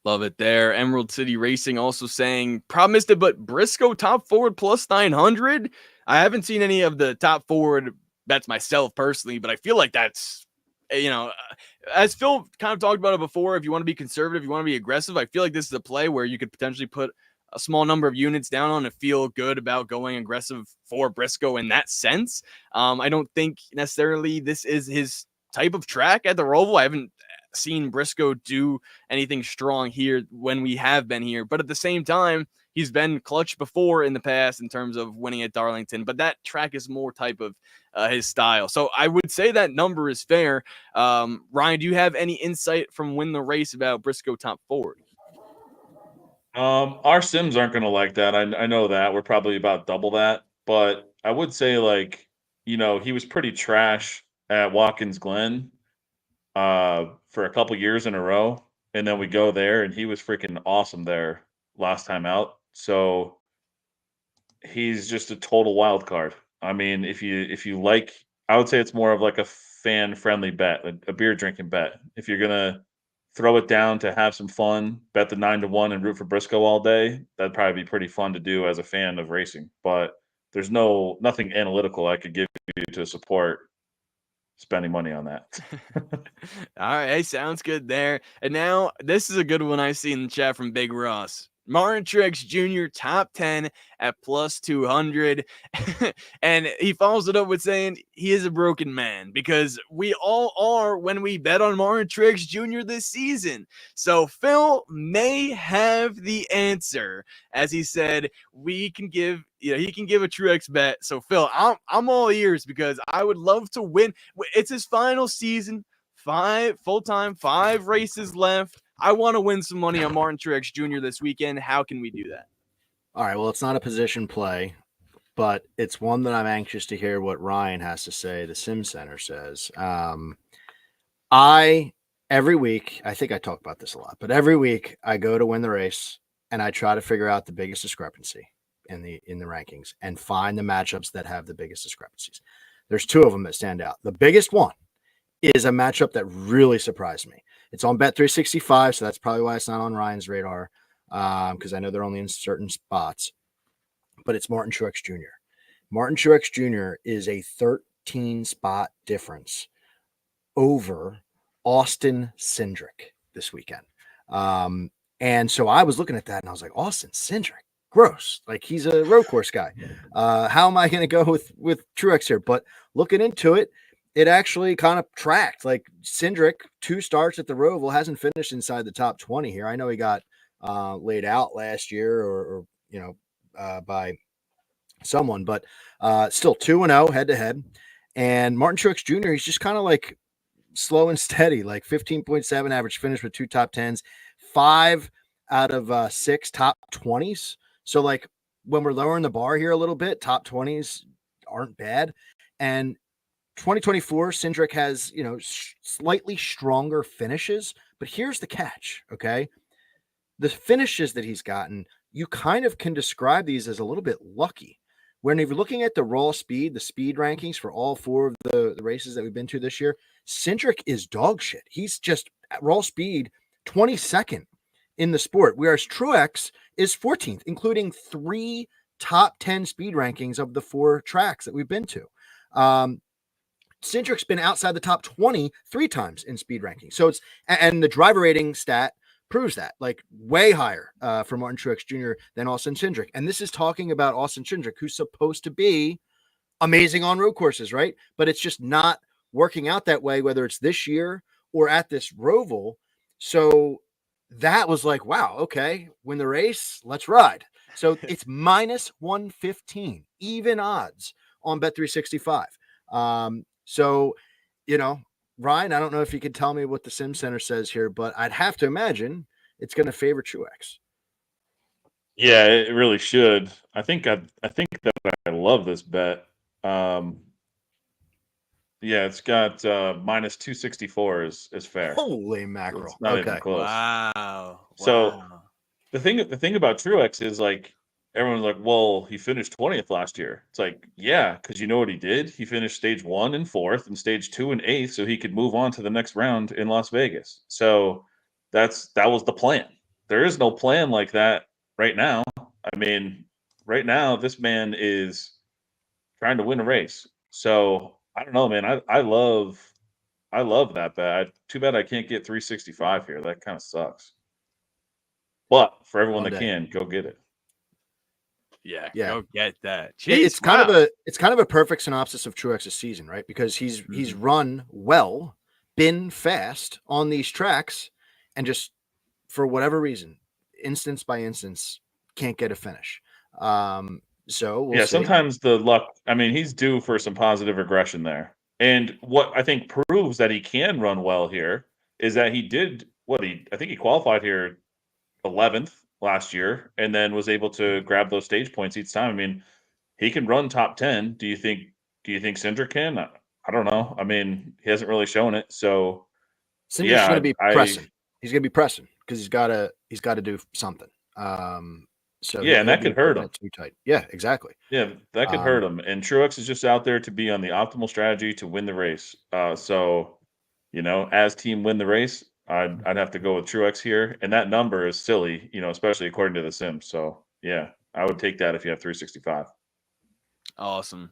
Love it there. Emerald City Racing also saying, probably missed it, but Briscoe top forward plus 900. I haven't seen any of the top forward bets myself personally, but I feel like that's, you know, as Phil kind of talked about it before, if you want to be conservative, you want to be aggressive, I feel like this is a play where you could potentially put a small number of units down on to feel good about going aggressive for Briscoe in that sense. I don't think necessarily this is his type of track at the Roval. I haven't seen Briscoe do anything strong here when we have been here, but at the same time, he's been clutch before in the past in terms of winning at Darlington, but that track is more type of his style. So I would say that number is fair. Ryan, do you have any insight from Win the Race about Briscoe top forward? Our Sims aren't going to like that. I know that. We're probably about double that. But I would say, like, you know, he was pretty trash at Watkins Glen for a couple years in a row. And then we go there, and he was freaking awesome there last time out. So he's just a total wild card. I mean, if you like, I would say it's more of like a fan-friendly bet, a beer drinking bet. If you're going to throw it down to have some fun, bet the 9 to 1 and root for Briscoe all day, that'd probably be pretty fun to do as a fan of racing. But there's nothing analytical I could give you to support spending money on that. All right, hey, sounds good there. And now this is a good one I see in the chat from Big Ross. Martin Truex Jr. top 10 at plus 200. And he follows it up with saying he is a broken man, because we all are when we bet on Martin Truex Jr. this season. So Phil may have the answer, as he said, he can give a Truex bet. So Phil, I'm all ears, because I would love to win. It's his final season, 5 races left. I want to win some money on Martin Truex Jr. this weekend. How can we do that? All right. Well, it's not a position play, but it's one that I'm anxious to hear what Ryan has to say. The Sim Center says, every week, I think I talk about this a lot, but every week I go to Win the Race and I try to figure out the biggest discrepancy in the rankings and find the matchups that have the biggest discrepancies. There's 2 of them that stand out. The biggest one is a matchup that really surprised me. It's on Bet365, so that's probably why it's not on Ryan's radar, because I know they're only in certain spots. But it's Martin Truex Jr. Martin Truex Jr. is a 13-spot difference over Austin Cindric this weekend. And so I was looking at that and I was like, Austin Cindric, gross. Like he's a road course guy. How am I going to go with Truex here? But looking into it, it actually kind of tracked. Like Cindric, 2 starts at the Roval, hasn't finished inside the top 20 here. I know he got laid out last year or by someone, but still 2-0 head to head. And Martin Truex Jr., he's just kind of like slow and steady, like 15.7 average finish with 2 top 10s, 5 out of 6 top 20s. So like when we're lowering the bar here a little bit, top 20s aren't bad. And 2024, Cindric has, slightly stronger finishes, but here's the catch. Okay. The finishes that he's gotten, you kind of can describe these as a little bit lucky. When you're looking at the raw speed, the speed rankings for all 4 of the races that we've been to this year, Cindric is dog shit. He's just at raw speed 22nd in the sport, whereas Truex is 14th, including 3 top 10 speed rankings of the 4 tracks that we've been to. Cindric's been outside the top 20 3 times in speed rankings. So it's, and the driver rating stat proves that, like way higher for Martin Truex Jr. than Austin Cindric. And this is talking about Austin Cindric, who's supposed to be amazing on road courses, right? But it's just not working out that way, whether it's this year or at this Roval. So that was like, wow, okay, win the race, let's ride. So it's minus 115, even odds on Bet365. So, Ryan, I don't know if you could tell me what the Sim Center says here, but I'd have to imagine it's going to favor Truex. Yeah, it really should. I think that I love this bet. Yeah, it's got minus 264 is fair. Holy mackerel! It's not even close. Wow. So the thing about Truex is like everyone's like, well, he finished 20th last year. It's like, yeah, because you know what he did? He finished stage 1 and 4th and stage 2 and 8th, so he could move on to the next round in Las Vegas. So that was the plan. There is no plan like that right now. I mean, right now this man is trying to win a race. So I don't know, man. I love that bet. Too bad I can't get 365 here. That kind of sucks. But for everyone that can, go get it. Yeah, go get that. Jeez, it's kind of a perfect synopsis of Truex's season, right? Because he's run well, been fast on these tracks, and just for whatever reason, instance by instance, can't get a finish. So we'll see. Sometimes the luck. I mean, he's due for some positive regression there. And what I think proves that he can run well here is that he did I think he qualified here 11th last year and then was able to grab those stage points each time. I mean, he can run top 10. Do you think Cindric can? I don't know. I mean, he hasn't really shown it. So Cindric's going to be pressing. He's going to be pressing because he's got to do something. So and that could hurt him. Too tight. Yeah, exactly. Yeah, that could hurt him. And Truex is just out there to be on the optimal strategy to win the race. So, as team win the race, I'd have to go with Truex here. And that number is silly, especially according to the Sims. So yeah, I would take that if you have 365. Awesome.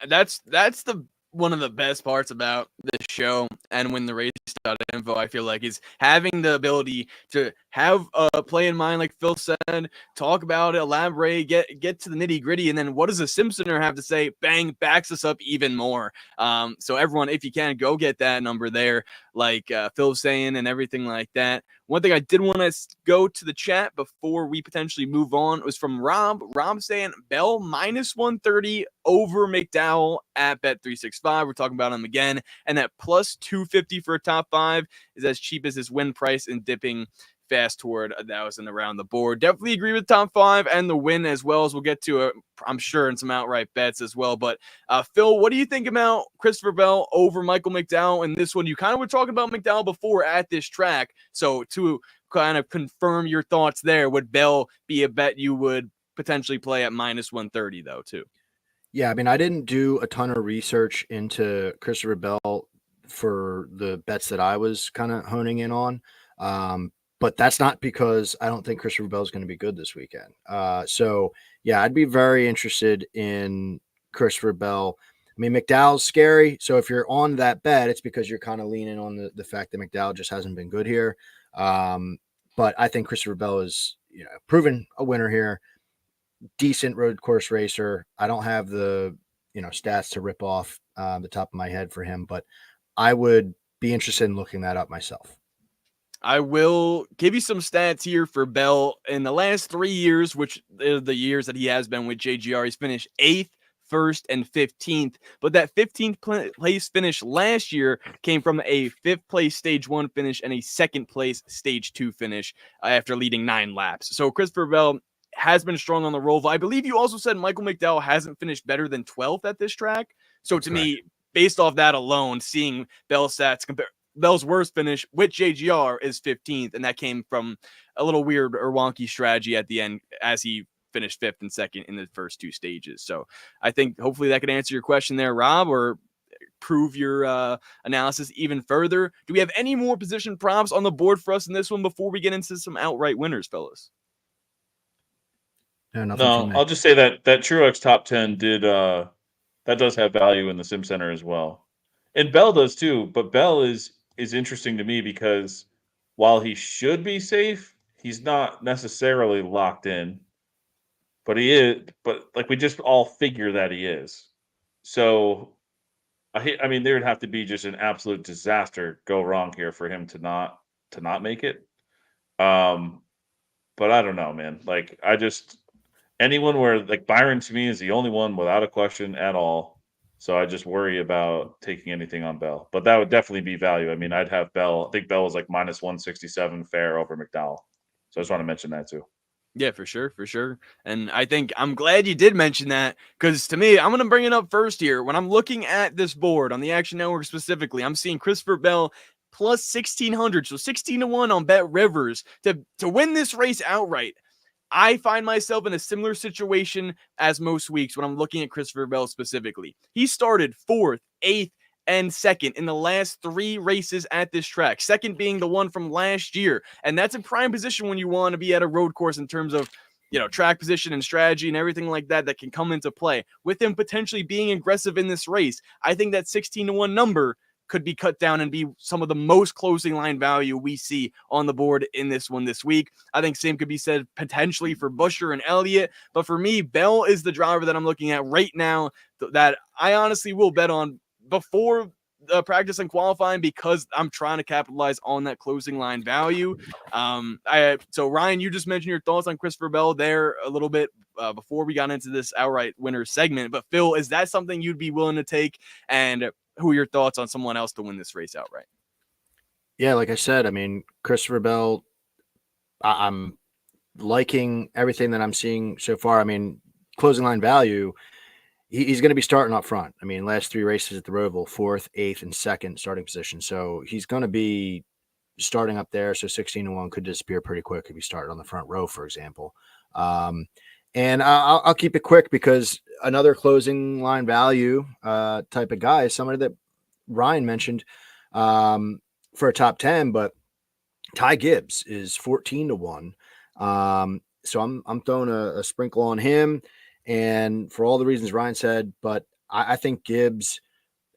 That's the one of the best parts about this show and Win the Race.info, I feel like, is having the ability to have a play in mind, like Phil said, talk about it, elaborate, get to the nitty gritty, and then what does a Simpsoner have to say? Bang, backs us up even more. So everyone, if you can, go get that number there, like Phil was saying, and everything like that. One thing I did want to go to the chat before we potentially move on was from Rob. Rob saying Bell minus 130 over McDowell at Bet365. We're talking about him again. And that plus 250 for a top 5 is as cheap as his win price and dipping fast toward 1,000 around the board. Definitely agree with top 5 and the win as well, as we'll get to, I'm sure, in some outright bets as well. But Phil, what do you think about Christopher Bell over Michael McDowell in this one? You kind of were talking about McDowell before at this track. So to kind of confirm your thoughts there, would Bell be a bet you would potentially play at minus 130 though too? Yeah, I mean, I didn't do a ton of research into Christopher Bell for the bets that I was kind of honing in on. But that's not because I don't think Christopher Bell is going to be good this weekend. So, yeah, I'd be very interested in Christopher Bell. I mean, McDowell's scary. So if you're on that bet, it's because you're kind of leaning on the fact that McDowell just hasn't been good here. But But I think Christopher Bell is, proven a winner here. Decent road course racer. I don't have the, stats to rip off the top of my head for him, but I would be interested in looking that up myself. I will give you some stats here for Bell. In the last 3 years, which are the years that he has been with JGR, he's finished 8th, 1st, and 15th. But that 15th place finish last year came from a 5th place stage 1 finish and a 2nd place stage 2 finish after leading 9 laps. So Christopher Bell has been strong on the Roval. I believe you also said Michael McDowell hasn't finished better than 12th at this track. So to me, based off that alone, seeing Bell's stats compare, Bell's worst finish with JGR is 15th, and that came from a little weird or wonky strategy at the end as he finished 5th and 2nd in the first 2 stages. So I think hopefully that could answer your question there, Rob, or prove your analysis even further. Do we have any more position props on the board for us in this one before we get into some outright winners, fellas? No, I'll just say that Truex top 10 did that does have value in the Sim Center as well. And Bell does too, but Bell is interesting to me because while he should be safe, he's not necessarily locked in. But he is, but like we just all figure that he is. So I mean there would have to be just an absolute disaster go wrong here for him to not make it. But I don't know, man. Like anyone where like Byron to me is the only one without a question at all. So I just worry about taking anything on Bell. But that would definitely be value. I mean, I'd have Bell. I think Bell was like minus 167 fair over McDowell. So I just want to mention that too. Yeah, for sure, for sure. And I think I'm glad you did mention that because to me, I'm going to bring it up first here. When I'm looking at this board on the Action Network specifically, I'm seeing Christopher Bell plus 1,600, so 16-1 on Bet Rivers to win this race outright. I find myself in a similar situation as most weeks when I'm looking at Christopher Bell specifically. He started 4th, 8th, and 2nd in the last 3 races at this track. 2nd being the one from last year. And that's a prime position when you want to be at a road course in terms of, track position and strategy and everything like that can come into play. With him potentially being aggressive in this race, I think that 16-1 number could be cut down and be some of the most closing line value we see on the board in this one this week. I think same could be said potentially for Buescher and Elliott, but for me, Bell is the driver that I'm looking at right now that I honestly will bet on before practice and qualifying because I'm trying to capitalize on that closing line value. So Ryan, you just mentioned your thoughts on Christopher Bell there a little bit before we got into this outright winner segment, but Phil, is that something you'd be willing to take? And who are your thoughts on someone else to win this race outright? Yeah, like I said, I mean, Christopher Bell, I'm liking everything that I'm seeing so far. I mean, closing line value, he's going to be starting up front. I mean, last 3 races at the Roval, 4th, 8th, and 2nd starting position. So he's going to be starting up there. So 16-1 could disappear pretty quick if he started on the front row, for example. And I'll keep it quick because another closing line value type of guy is somebody that Ryan mentioned for a top 10, but Ty Gibbs is 14-1. So I'm throwing a sprinkle on him, and for all the reasons Ryan said, but I think Gibbs,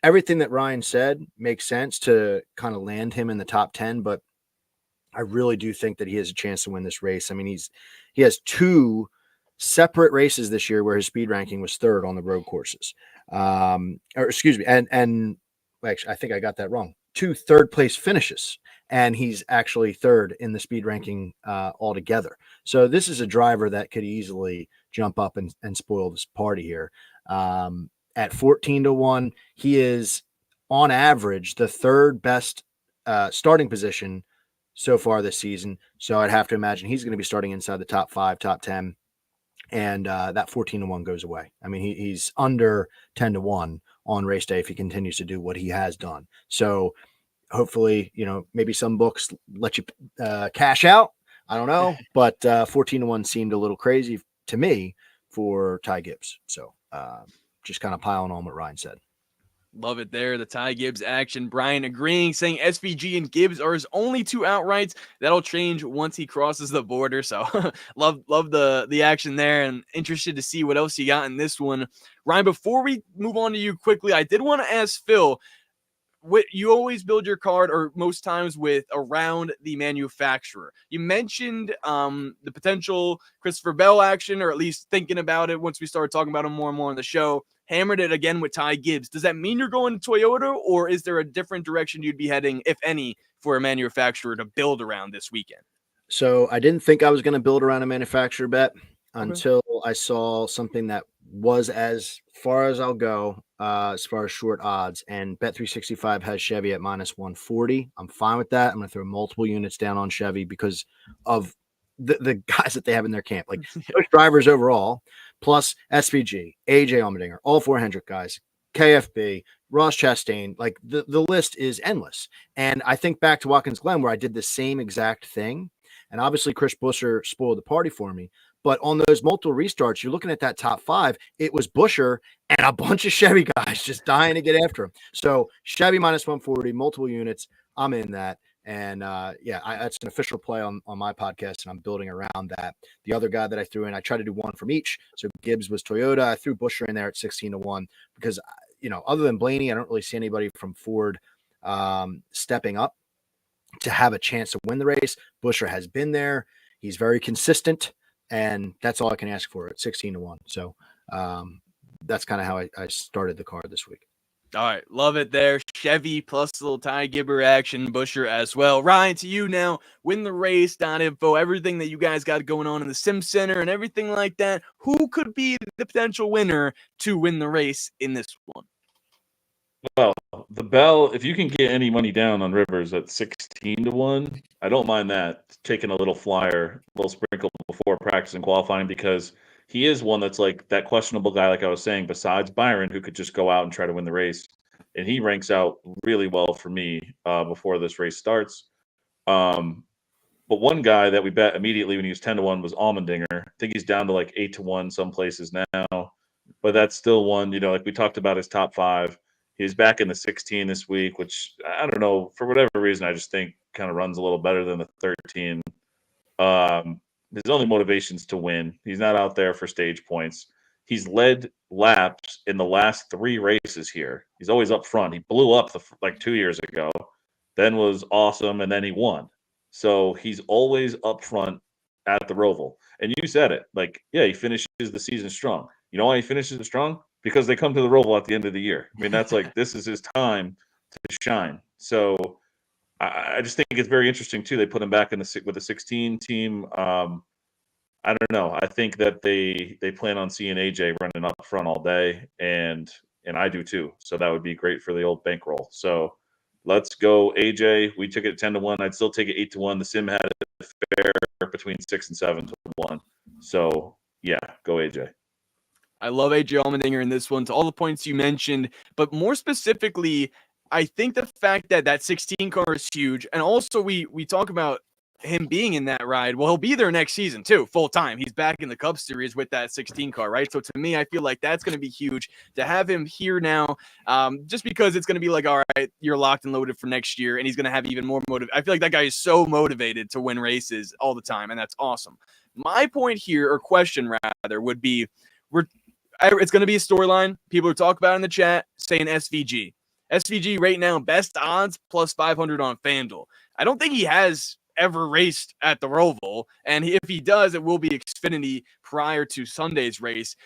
everything that Ryan said makes sense to kind of land him in the top 10, but I really do think that he has a chance to win this race. I mean, he has 2 separate races this year where his speed ranking was 3rd on the road courses. Or excuse me. And actually, I think I got that wrong. 2 third place finishes, and he's actually 3rd in the speed ranking altogether. So this is a driver that could easily jump up and spoil this party here. At 14-1, he is on average the 3rd best starting position so far this season. So I'd have to imagine he's going to be starting inside the top 5, top 10. And that 14-1 goes away. I mean, he's under 10-1 on race day if he continues to do what he has done. So hopefully, maybe some books let you cash out. I don't know, but 14-1 seemed a little crazy to me for Ty Gibbs. So just kind of piling on what Ryan said. Love it there. The Ty Gibbs action. Brian agreeing, saying SVG and Gibbs are his only 2 outrights. That'll change once he crosses the border. So love the action there, and interested to see what else you got in this one. Ryan, before we move on to you quickly, I did want to ask Phil, you always build your card, or most times with around the manufacturer. You mentioned the potential Christopher Bell action, or at least thinking about it once we started talking about him more and more on the show. Hammered it again with Ty Gibbs. Does that mean you're going to Toyota, or is there a different direction you'd be heading, if any, for a manufacturer to build around this weekend? So I didn't think I was going to build around a manufacturer bet until I saw something that was as far as I'll go as far as short odds. And Bet365 has Chevy at minus 140. I'm fine with that. I'm going to throw multiple units down on Chevy because of the guys that they have in their camp. Like those drivers overall, plus SVG, AJ Allmendinger, all four Hendrick guys, KFB, Ross Chastain. Like the list is endless. And I think back to Watkins Glen where I did the same exact thing. And obviously Chris Buescher spoiled the party for me. But on those multiple restarts, you're looking at that top five. It was Buescher and a bunch of Chevy guys just dying to get after him. So Chevy minus 140, multiple units. I'm in that. And that's an official play on my podcast, and I'm building around that. The other guy that I threw in, I tried to do one from each. So Gibbs was Toyota. I threw Buescher in there at 16-1 because, other than Blaney, I don't really see anybody from Ford stepping up to have a chance to win the race. Buescher has been there. He's very consistent. And that's all I can ask for at 16-1. So that's kind of how I started the card this week. All right. Love it there. Chevy plus a little Ty Gibber action, Buescher as well. Ryan, to you now. WinTheRace.info, everything that you guys got going on in the Sim Center and everything like that. Who could be the potential winner to win the race in this one? Well, the Bell, if you can get any money down on Rivers at 16-1, I don't mind that. Taking a little flyer, a little sprinkle before practice and qualifying, because he is one that's like that questionable guy, like I was saying, besides Byron, who could just go out and try to win the race. And he ranks out really well for me before this race starts. But one guy that we bet immediately when he was 10-1 was Allmendinger. I think he's down to like 8-1 some places now. But that's still one, like we talked about his top five. He's back in the 16 this week, which I don't know, for whatever reason, I just think kind of runs a little better than the 13. His only motivation's to win. He's not out there for stage points. He's led laps in the last 3 races here. He's always up front. He blew up like 2 years ago, then was awesome, and then he won. So he's always up front at the Roval. And you said it. Like, yeah, he finishes the season strong. You know why he finishes it strong? Because they come to the Roval at the end of the year. I mean, that's like, this is his time to shine. So I just think it's very interesting, too. They put him back with the 16 team. I don't know. I think that they plan on seeing AJ running up front all day, and I do, too. So that would be great for the old bankroll. So let's go, AJ. We took it 10-1. I'd still take it 8-1. The sim had it fair between 6 and 7-1. So, yeah, go AJ. I love AJ Allmendinger in this one, to all the points you mentioned, but more specifically, I think the fact that 16 car is huge, and also we talk about him being in that ride. Well, he'll be there next season too, full time. He's back in the Cup Series with that 16 car, right? So to me, I feel like that's going to be huge to have him here now, just because it's going to be like, all right, you're locked and loaded for next year, and he's going to have even more motive. I feel like that guy is so motivated to win races all the time, and that's awesome. My point here, or question rather, would be, it's going to be a storyline. People are talking about in the chat saying SVG. SVG right now, best odds plus 500 on FanDuel. I don't think he has ever raced at the Roval, and if he does, it will be Xfinity prior to Sunday's race.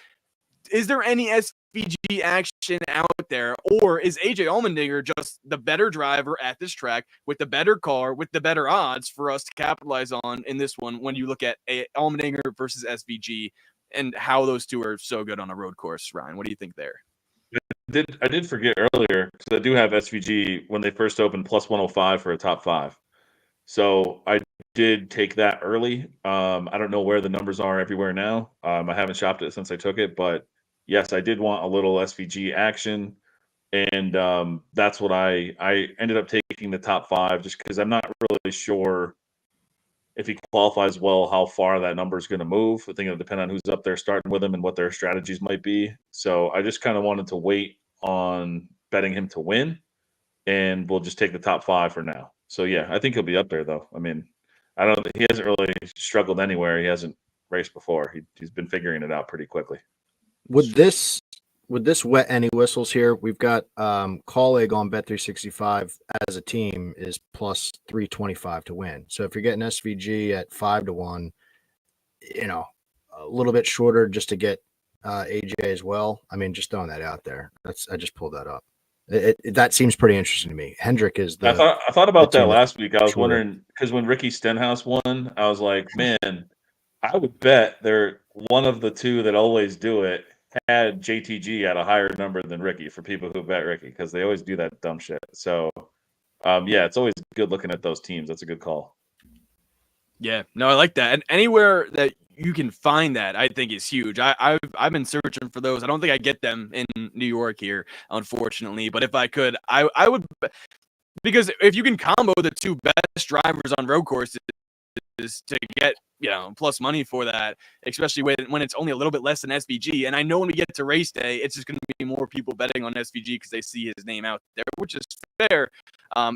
Is there any SVG action out there, or is AJ Allmendinger just the better driver at this track with the better car, with the better odds for us to capitalize on in this one when you look at Allmendinger versus SVG and how those two are so good on a road course? Ryan, what do you think there? I did forget earlier, because I do have SVG when they first opened plus 105 for a top 5. So I did take that early. I don't know where the numbers are everywhere now. I haven't shopped it since I took it, but yes, I did want a little SVG action. And that's what I ended up taking the top 5, just because I'm not really sure if he qualifies well, how far that number is going to move. I think it'll depend on who's up there starting with him and what their strategies might be. So I just kind of wanted to wait on betting him to win, and we'll just take the top 5 for now. So yeah, I think he'll be up there though. I mean, he hasn't really struggled anywhere. He hasn't raced before. He's been figuring it out pretty quickly. Would this with this wet any whistles here, we've got Colleague on Bet365 as a team is plus 325 to win. So if you're getting SVG at 5-1, a little bit shorter just to get AJ as well. I mean, just throwing that out there. I just pulled that up. That seems pretty interesting to me. Hendrick is the. I thought about that team last week. I was shorter. wondering because when Ricky Stenhouse won, I was like, man, I would bet they're one of the two that always do it had JTG at a higher number than Ricky for people who bet Ricky because they always do that dumb shit. So, yeah, it's always good looking at those teams. That's a good call. Yeah, no, I like that. And anywhere that you can find that, I think is huge. I've been searching for those. I don't think I get them in New York here, unfortunately. But if I could, I would, because if you can combo the two best drivers on road courses to get plus money for that, especially when it's only a little bit less than SVG. And I know when we get to race day, it's just going to be more people betting on SVG because they see his name out there, which is fair.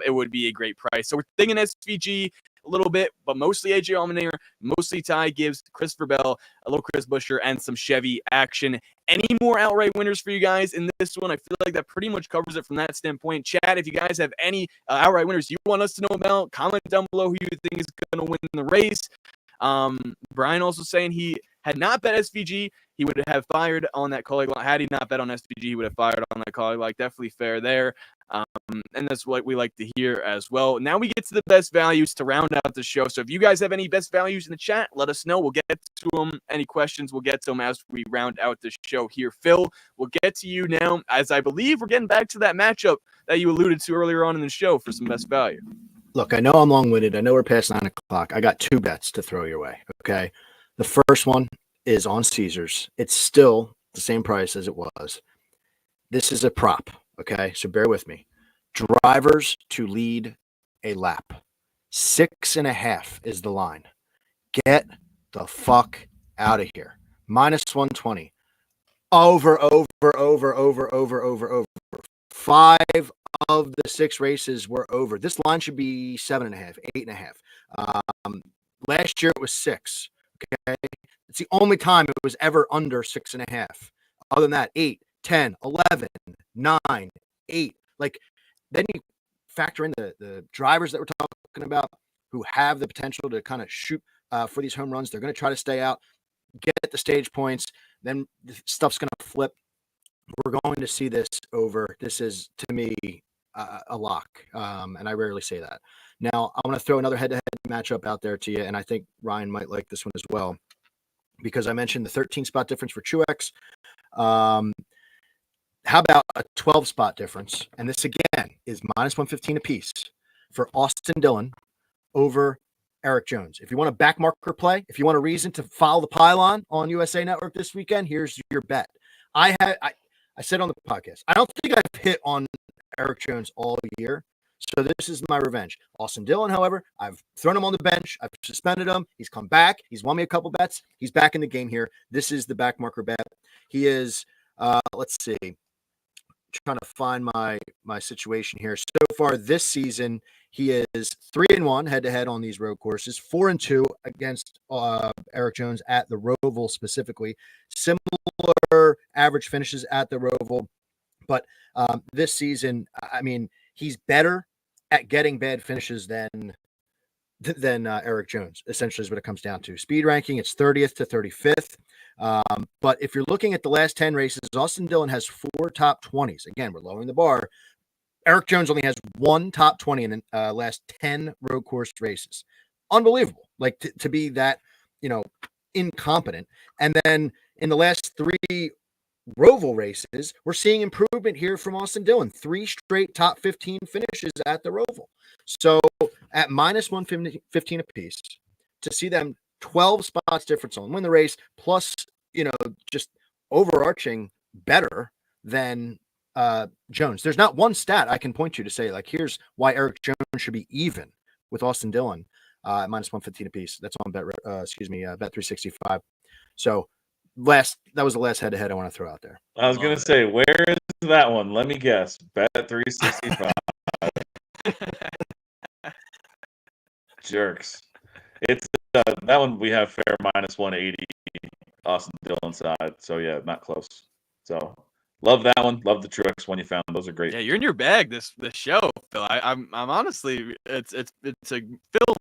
It would be a great price. So we're thinking SVG a little bit, but mostly AJ Allmendinger, mostly Ty Gibbs, Christopher Bell, a little Chris Buescher, and some Chevy action. Any more outright winners for you guys in this one? I feel like that pretty much covers it from that standpoint. Chad, if you guys have any outright winners you want us to know about, comment down below who you think is going to win the race. Brian also saying he had not bet SVG, he would have fired on that Colleague. Had he not bet on SVG, he would have fired on that Colleague. Like, definitely fair there. And that's what we like to hear as well. Now we get to the best values to round out the show. So if you guys have any best values in the chat, let us know. We'll get to them. Any questions, we'll get to them as we round out the show here. Phil, we'll get to you now, as I believe we're getting back to that matchup that you alluded to earlier on in the show for some best value. Look, I know I'm long-winded. I know we're past 9 o'clock. I got 2 bets to throw your way, okay? The first one is on Caesars. It's still the same price as it was. This is a prop, okay? So bear with me. Drivers to lead a lap. 6.5 is the line. Get the fuck out of here. Minus 120. Over. 5 of the 6 races were over. This line should be 7.5, 8.5. Last year it was 6. Okay. It's the only time it was ever under 6.5. Other than that, 8, 10, 11, 9, 8. Like, then you factor in the drivers that we're talking about who have the potential to kind of shoot for these home runs. They're going to try to stay out, get the stage points. Then the stuff's going to flip. We're going to see this over. This is, to me, a lock, and I rarely say that. Now, I want to throw another head-to-head matchup out there to you, and I think Ryan might like this one as well, because I mentioned the 13-spot difference for Truex. How about a 12-spot difference? And this, again, is minus 115 apiece for Austin Dillon over Eric Jones. If you want a back marker play, if you want a reason to follow the pylon on USA Network this weekend, here's your bet. I said on the podcast, I don't think I've hit on Eric Jones all year. So this is my revenge. Austin Dillon, however, I've thrown him on the bench. I've suspended him. He's come back. He's won me a couple bets. He's back in the game here. This is the back marker bet. He is, let's see, trying to find my situation here. So far this season, he is 3-1 head-to-head on these road courses, 4-2 against Eric Jones at the Roval specifically. Similar average finishes at the Roval, but this season, I mean, he's better at getting bad finishes than Eric Jones, essentially is what it comes down to. Speed ranking, it's 30th to 35th. But if you're looking at the last 10 races, Austin Dillon has 4 top 20s. Again, we're lowering the bar. Eric Jones only has 1 top 20 in the last 10 road course races. Unbelievable. Like to be that, incompetent. And then in the last 3 Roval races, we're seeing improvement here from Austin Dillon. 3 straight top 15 finishes at the Roval. So at minus 115 apiece, to see them 12 spots difference on win the race, plus, just overarching better than Jones. There's not one stat I can point to say, like, here's why Eric Jones should be even with Austin Dillon at minus 115 apiece. That's on Bet365. So that was the last head-to-head I want to throw out there. I was going to say, where is that one? Let me guess. Bet365. Jerks. It's that one we have fair minus 180 Austin Dillon side. So yeah, not close. So love that one. Love the Truex one you found. Those are great. Yeah, you're in your bag this show, Phil. I'm honestly, it's a Phil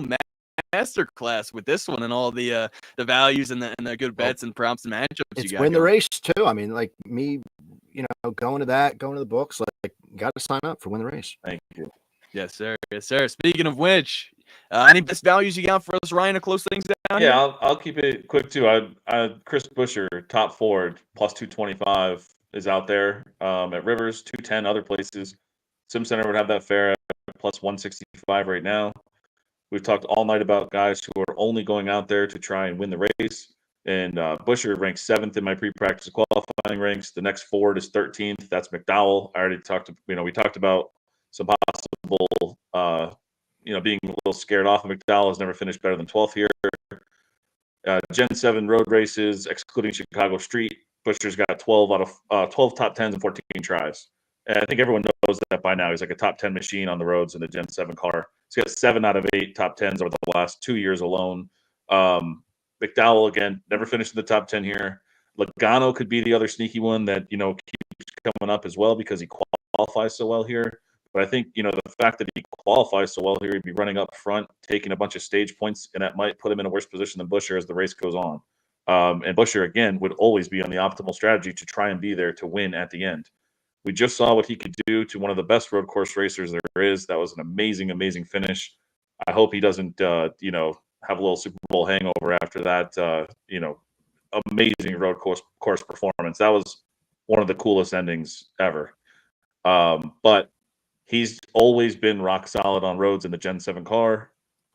masterclass with this one and all the values and the good bets and prompts and matchups. It's you got win the going. race too. I mean, like me, going to the books, like got to sign up for win the race. Thank you. Yes, sir. Yes, sir. Speaking of which, any best values you got for us, Ryan, to close things down? Yeah, here? I'll keep it quick too. Chris Buescher, top Ford, plus 225 is out there at Rivers, 210 other places. Sim Center would have that fair at plus 165 right now. We've talked all night about guys who are only going out there to try and win the race. And Buescher ranks 7th in my pre-practice qualifying ranks. The next Ford is 13th. That's McDowell. I already talked. We talked about some possible, being a little scared off of McDowell. Has never finished better than 12th here. Gen 7 road races, excluding Chicago Street, Buescher's got 12 out of 12 top 10s and 14 tries. And I think everyone knows that by now. He's like a top 10 machine on the roads in the Gen 7 car. He's got 7 out of 8 top 10s over the last 2 years alone. McDowell, again, never finished in the top 10 here. Logano could be the other sneaky one that, keeps coming up as well because he qualifies so well here. But I think, the fact that he qualifies so well here, he'd be running up front, taking a bunch of stage points, and that might put him in a worse position than Buescher as the race goes on. And Buescher, again, would always be on the optimal strategy to try and be there to win at the end. We just saw what he could do to one of the best road course racers there is. That was an amazing, amazing finish. I hope he doesn't, have a little Super Bowl hangover after that, amazing road course performance. That was one of the coolest endings ever. But he's always been rock solid on roads in the Gen 7 car.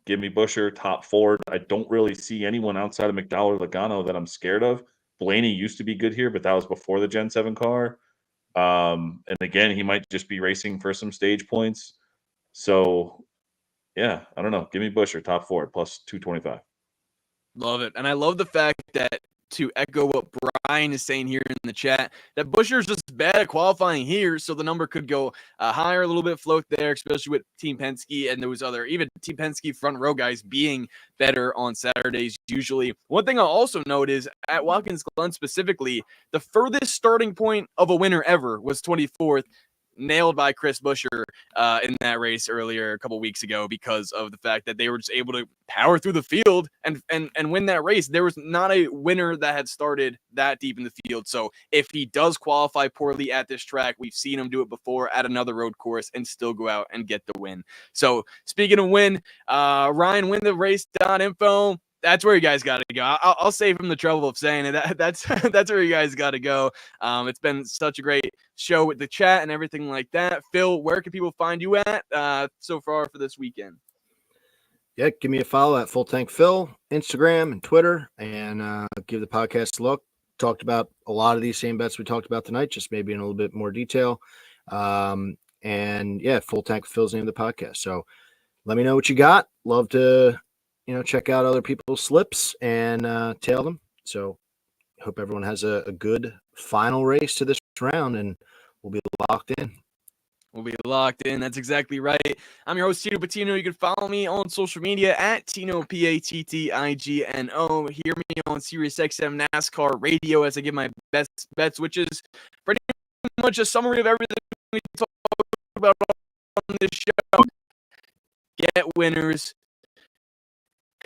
Give me Buescher, top Ford. I don't really see anyone outside of McDowell or Logano that I'm scared of. Blaney used to be good here, but that was before the Gen 7 car. And again, he might just be racing for some stage points. So, yeah, I don't know. Give me Buescher, top Ford, plus 225. Love it. And I love the fact that, to echo what Brian is saying here in the chat, that Buescher's just bad at qualifying here, so the number could go higher, a little bit float there, especially with Team Penske and those other, even Team Penske front row guys being better on Saturdays usually. One thing I'll also note is at Watkins Glen specifically, the furthest starting point of a winner ever was 24th, nailed by Chris Buescher in that race earlier a couple weeks ago because of the fact that they were just able to power through the field and win that race. There was not a winner that had started that deep in the field. So if he does qualify poorly at this track, we've seen him do it before at another road course and still go out and get the win. So speaking of win, Ryan, wintherace.info. That's where you guys got to go. I'll save him the trouble of saying it. That's where you guys got to go. It's been such a great show with the chat and everything like that. Phil, where can people find you at so far for this weekend? Yeah, give me a follow at Full Tank Phil, Instagram and Twitter, and give the podcast a look. Talked about a lot of these same bets we talked about tonight, just maybe in a little bit more detail. And yeah, Full Tank Phil's the name of the podcast. So let me know what you got. Love to check out other people's slips and tail them. So hope everyone has a good final race to this round, and we'll be locked in. We'll be locked in. That's exactly right. I'm your host, Tino Patino. You can follow me on social media at Tino, Pattigno. Hear me on SiriusXM NASCAR Radio as I give my best bets, which is pretty much a summary of everything we talked about on this show. Get winners.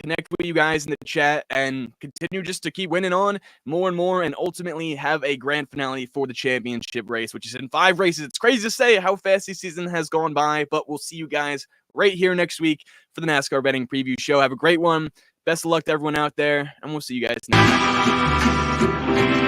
Connect with you guys in the chat and continue just to keep winning on more and more and ultimately have a grand finale for the championship race, which is in 5 races. It's crazy to say how fast this season has gone by, but we'll see you guys right here next week for the NASCAR Betting Preview Show. Have a great one. Best of luck to everyone out there, and we'll see you guys next time.